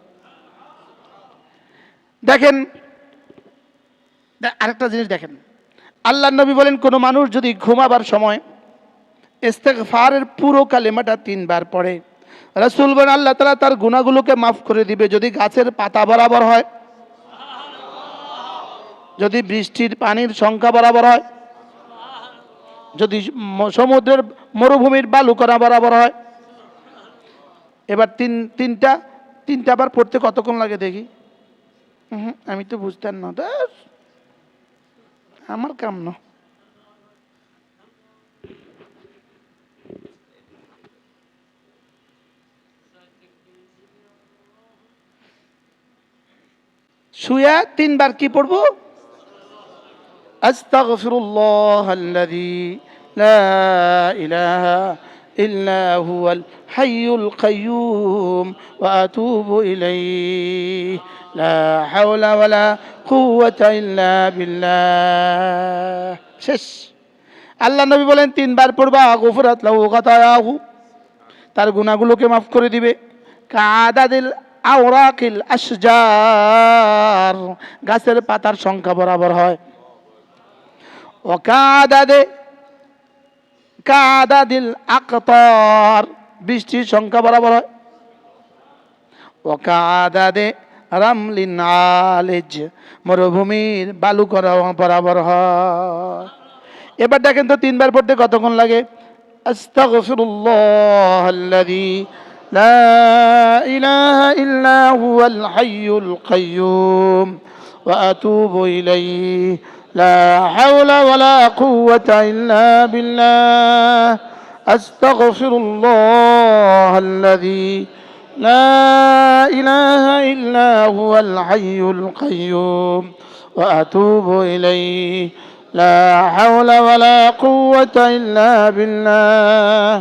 S1: দেখেন আরেকটা জিনিস দেখেন, আল্লাহর নবী বলেন কোন মানুষ যদি ঘুমাবার সময় ইস্তেগফারের পুরো কালেমাটা 3 বার পড়ে, রাসূল বলেন আল্লাহ তাআলা তার গুনাহগুলোকে মাফ করে দিবে। যদি গাছের পাতা বরাবর হয়, যদি বৃষ্টির পানির সংখ্যা বরাবর হয়, যদি সমুদ্রের মরুভূমির বালু কণা বরাবর হয়। এবার তিনটা বার পড়তে কতক্ষণ লাগে দেখি? আমি তো বুঝতাম না, আমার কাম না। শুয়া 3 বার কি পড়বো? আস্তাগফিরুল্লাহাল্লাযী লা ইলাহা ইল্লা হুয়াল হাইয়ুল কাইয়্যুম ওয়া আতুবু ইলাইহি লা হাওলা ওয়ালা কুওয়াতা ইল্লা বিল্লাহ। শেষ। আল্লাহ নবী বলেন 3 বার পড়বা, গুফরাত লাহু খাতায়াহু, তার গুনাহগুলোকে মাফ করে দিবে। কাদাদিল আওরাকিল আশজার, গাছের পাতার সংখ্যা বরাবর হয়। ও কাদাদিল আকতার, বৃষ্টির সংখ্যা বরাবর হয়। ও কাদাদে রামলিন আলিজ, মরুভূমির বালু করা বরাবর হয়। এবার দেখেন তো 3 বার পড়তে কতক্ষণ লাগে? আস্তাগফিরুল্লাহাল্লাযী লা ইলাহা ইল্লা হুয়াল হাইয়ুল কাইয়্যুম ওয়া আতুবু ইলাইহি লা হাওলা ওয়ালা কুওয়াতা ইল্লা বিল্লাহ। আস্তাগফিরুল্লাহাল্লাযী লা ইলাহা ইল্লা হুয়াল হাইয়ুল কাইয়্যুম ওয়া আতুবু ইলাইহি لا حول ولا قوة إلا بالله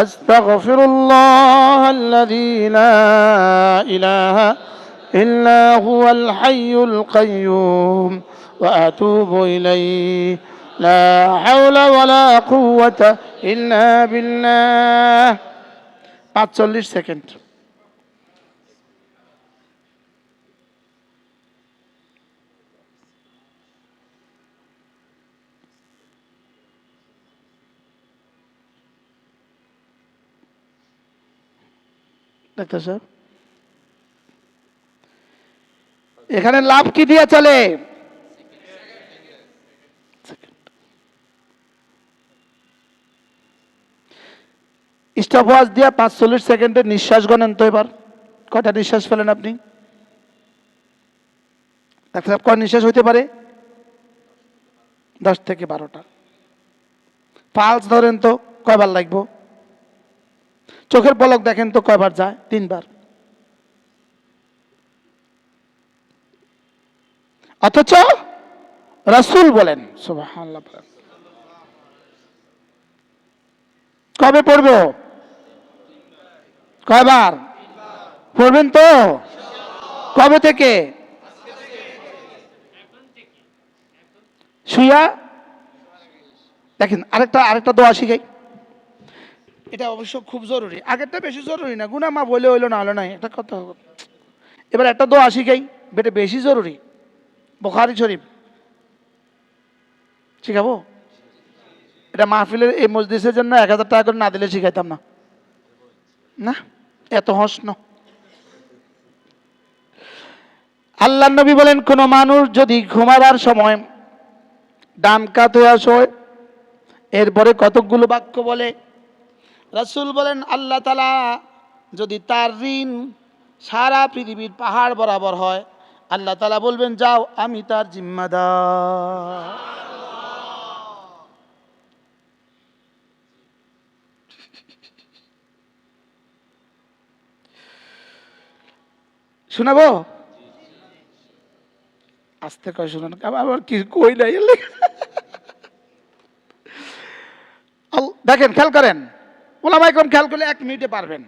S1: أستغفر الله الذي لا إله إلا هو الحي القيوم وأتوب إليه لا حول ولا قوة إلا بالله 45 সেকেন্ড। ডাক্তার সাহেব, এখানে লাভ কি দিয়ে চলে? স্টপ ওয়াচ দিয়া 45 সেকেন্ডের নিঃশ্বাস গণেন তো। এবার কয়টা নিঃশ্বাস ফেলেন আপনি? ডাক্তার সাহেব, কয় নিঃশ্বাস হইতে পারে? 10 থেকে 12টা। পালস ধরেন তো কয়বার লাগবো? চোখের পলক দেখেন তো কয়বার যায়? 3 বার। অথচ রাসূল বলেন, সুবহানাল্লাহ, কবে পড়বো? কয়বার পড়বেন তো? কবে থেকে? শুয়া। দেখেন আরেকটা দোয়া শিখাই, এটা অবশ্য খুব জরুরি। আগেরটা বেশি জরুরি না, গুনাহ মাফ হইলে হইলো, না হলো নাই, একটা কথা। এবার একটা দোয়া শিখাই, এটা বেশি জরুরি। বুখারী শরীফ শিখাবো? এটা মাহফিলের এই মজলিসের জন্য 1000 টাকা করে না দিলে শিখাইতাম না। না, এত হস না। আল্লাহ নবী বলেন, কোন মানুষ যদি ঘুমাবার সময় ডান কাত হয়ে শোয়, এরপরে কতকগুলো বাক্য বলে, রাসূল বলেন আল্লাহ তাআলা যদি তার ঋণ সারা পৃথিবীর পাহাড় বরাবর হয়, আল্লাহ তাআলা বলবেন যাও আমি তার জিম্মাদার। শোনাবো? আস্তে করে শুনুন, আবার কি কই নাই। দেখেন, খেয়াল করেন, ওলামায়ে কেরাম খেয়াল করলে 1 মিনিটে পারবেন।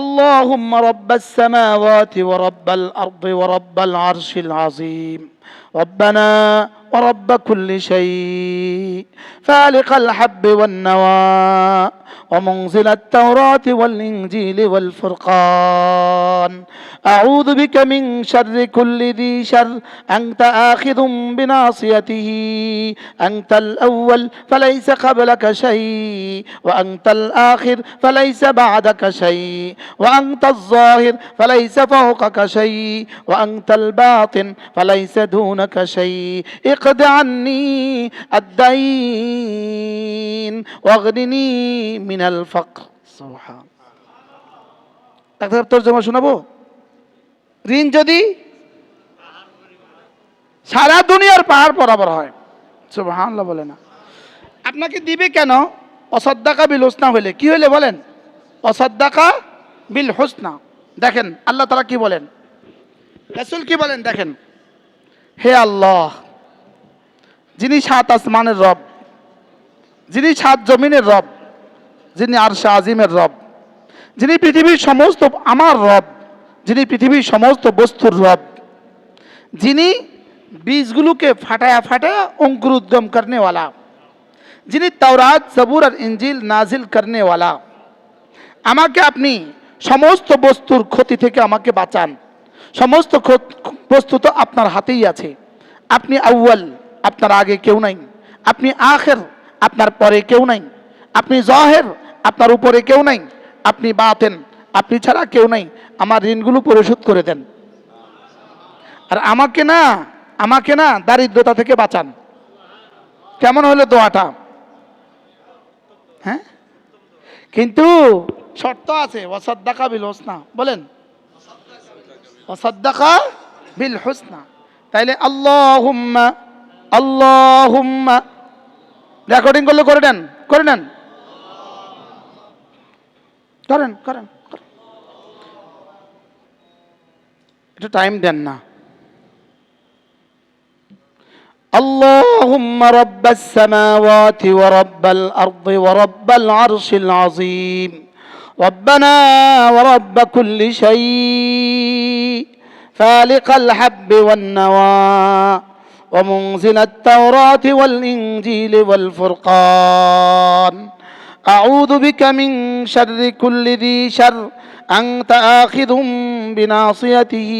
S1: اللهم رب السماوات ورب الأرض ورب العرش العظيم ربنا ورب كل شيء فالق الحب والنوى ومنزل التوراة والإنجيل والفرقان أعوذ بك من شر كل ذي شر أنت آخذ بناصيته أنت الأول فليس قبلك شيء وأنت الآخر فليس بعدك شيء وأنت الظاهر فليس فوقك شيء وأنت الباطن فليس دونك شيء اقض عني الدين واغنني من الفقر سبحان الله। তরজমা শোনাবো? ঋণ যদি সারা দুনিয়ার পাহাড় বরাবর হয়, সুবহানাল্লাহ বলে না, আপনাকে দিবে কেন? অসাদ্দাকা বিল হুসনা হইলে। কি হইলে বলেন? অসাদ্দাকা বিল হুসনা। দেখেন আল্লাহ তাআলা কি বলেন, রাসূল কি বলেন, দেখেন, হে আল্লাহ, যিনি 7 আসমানের রব, যিনি 7 জমিনের রব, যিনি আরশে আজিমের রব, যিনি পৃথিবীর সমস্ত আমার রব, যিনি পৃথিবীর সমস্ত বস্তুর রব, যিনি বীজগুলোকে ফাটায়া ফাটায়া অঙ্কুর উদ্গম করনে वाला, যিনি তাওরাত জবুর আর ইনজিল নাজিল করনে वाला, আমাকে আপনি সমস্ত বস্তুর ক্ষতি থেকে আমাকে বাঁচান। সমস্ত বস্তু তো আপনার হাতেই আছে। আপনি আউয়াল, আপনার আগে কেউ নাই। আপনি আখির, আপনার পরে কেউ নাই। আপনি জাহির, আপনার উপরে কেউ নাই। আপনি বাতিন, আপনি ছাড়া কেউ নাই। আমার ঋণগুলো পরিশোধ করে দেন। আর আমাকে না দারিদ্রতা থেকে বাঁচান। কেমন হলো দোয়াটা? হ্যাঁ, কিন্তু শর্ত আছে, ওয়াসাদ্দাকা বিল হুসনা। বলেন ওয়াসাদ্দাকা বিল হুসনা। তাইলে আল্লাহুম্মা, আল্লাহুম্মা রেকর্ডিং করলে করে নেন, করে নেন, করেন করেন, একটু টাইম দেন না। اللهم رب السماوات ورب الأرض ورب العرش العظيم ربنا ورب كل شيء فالق الحب والنوى ومنزل التوراة والإنجيل والفرقان أعوذ بك من شر كل ذي شر أنت آخذ بناصيته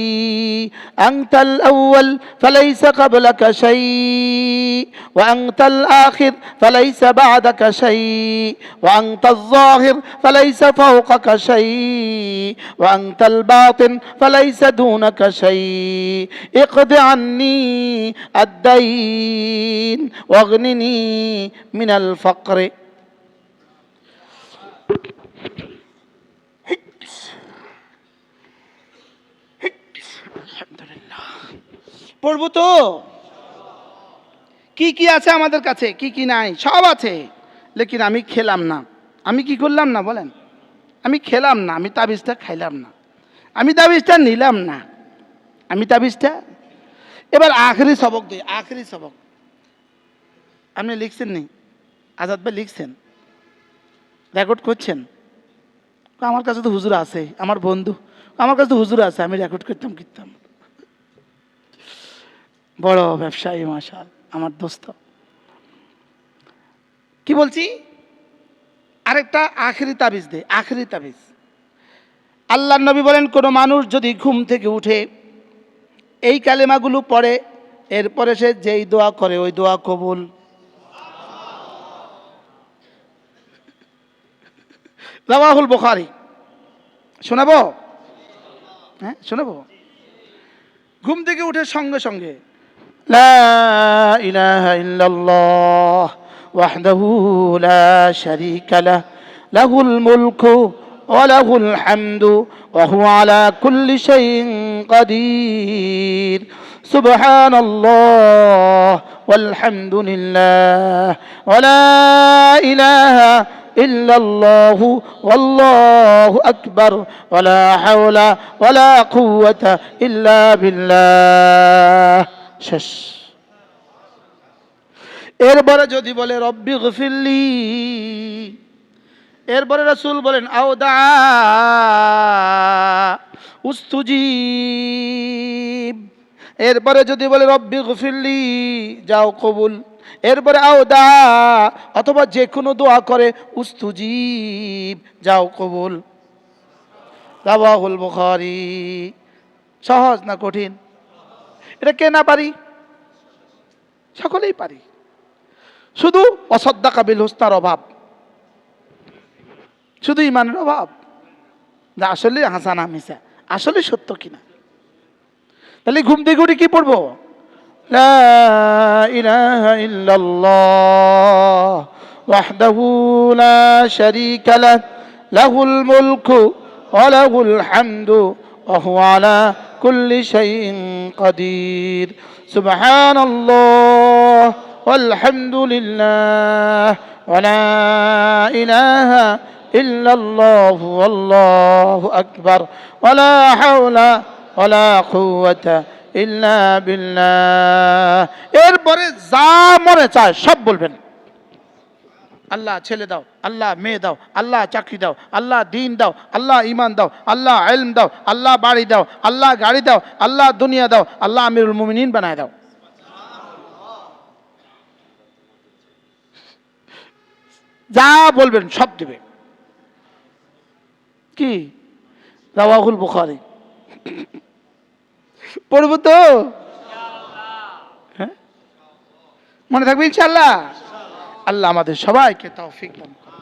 S1: أنت الأول فليس قبلك شيء وأنت الآخر فليس بعدك شيء وأنت الظاهر فليس فوقك شيء وأنت الباطن فليس دونك شيء اقض عني الدين واغنني من الفقر। পড়বো তো? কি কি আছে আমাদের কাছে, কি কি নাই, সব আছে। লেকিন আমি খেলাম না। আমি কি করলাম না বলেন? আমি খেলাম না, আমি তাবিজটা খাইলাম না, আমি তাবিজটা নিলাম না, আমি তাবিজটা। এবার আখেরি সবক দিই, আখেরি সবক। আপনি লিখছেন নি? আজাদ ভাই লিখছেন, রেকর্ড করছেন? আমার কাছে তো হুজুর আছে, আমার বন্ধু, আমার কাছে তো হুজুর আছে, আমি রেকর্ড করতাম কিতাম। বড় ব্যবসায়ী মাশাআল্লাহ, আমার দোস্ত। কি বলছি? আরেকটা আখেরি তাবিজ দে, আখেরি তাবিজ। আল্লাহর নবী বলেন, কোন মানুষ যদি ঘুম থেকে উঠে এই কালেমাগুলো পড়ে, এরপরে সে যেই দোয়া করে ওই দোয়া কবুল। রাওয়াহুল বুখারী। শোনাবো? হ্যাঁ শোনাবো। ঘুম থেকে উঠে সঙ্গে সঙ্গে লা ইলাহা ইল্লাল্লাহ ওয়াহদাহু লা শারীকা লাহ লাহুল মুলকু ওয়া লাহুল হামদু ওয়া হুয়া আলা কুল্লি শাইইন কাদির সুবহানাল্লাহ ওয়াল হামদুলিল্লাহ ওয়া লা ইলাহা ইল্লাল্লাহু ওয়াল্লাহু আকবার ওয়া লা হাওলা ওয়া লা কুওয়াতা ইল্লা বিল্লাহ। শেষ। এরপরে যদি বলে রব্বি গফিরলি, এরপরে রাসূল বলেন আওদা উস্তুজিব, এরপরে যদি বলে রব্বি গফিরলি যাও কবুল, এরপরে আওদা অথবা যে কোনো দোয়া করে উস্তুজিব যাও কবুল। রাওয়াহুল বুখারী। সহজ না কঠিন? এটা কে না পারি? সকলেই পারি, শুধু অসাদ্দাকা বিল হুসনার অভাব, শুধু ইমানের অভাব, যা আসলে হাসানা মিসা আসলে সত্য কিনা। তাহলে ঘুম থেকে উঠে কি পড়বো? লা ইলাহা ইল্লাল্লাহ ওয়াহদাহু লা শারীকা লাহ লাহুল মুলকু ওয়া লাহুল হামদু ওয়া হুয়া আলা কুল্লি শাইইন কাদির সুবহানাল্লাহ ওয়াল হামদুলিল্লাহ ওয়া লা ইলাহা ইল্লাল্লাহু আল্লাহু আকবার ওয়া লা হাওলা ওয়া লা কুওয়াতা ইল্লা বিল্লাহ। এরপরে যা মনে চায় সব বলবেন। আল্লাহ ছেলে দাও, আল্লাহ মেয়ে দাও, আল্লাহ চাকরি দাও, আল্লাহ দিন দাও, আল্লাহ ইমান দাও, আল্লাহ ইলম দাও, আল্লাহ বাড়ি দাও, আল্লাহ গাড়ি দাও, আল্লাহ দুনিয়া দাও, আল্লাহ আমিরুল মুমিনিন বানায় দাও। যা বলবেন সব দিবে। কি? রাওয়াহুল বুখারী। পড়ব তো? হ্যাঁ, মনে থাকবে ইনশাআল্লাহ। আল্লাহ আমাদের সবাইকে তৌফিক দান করুন।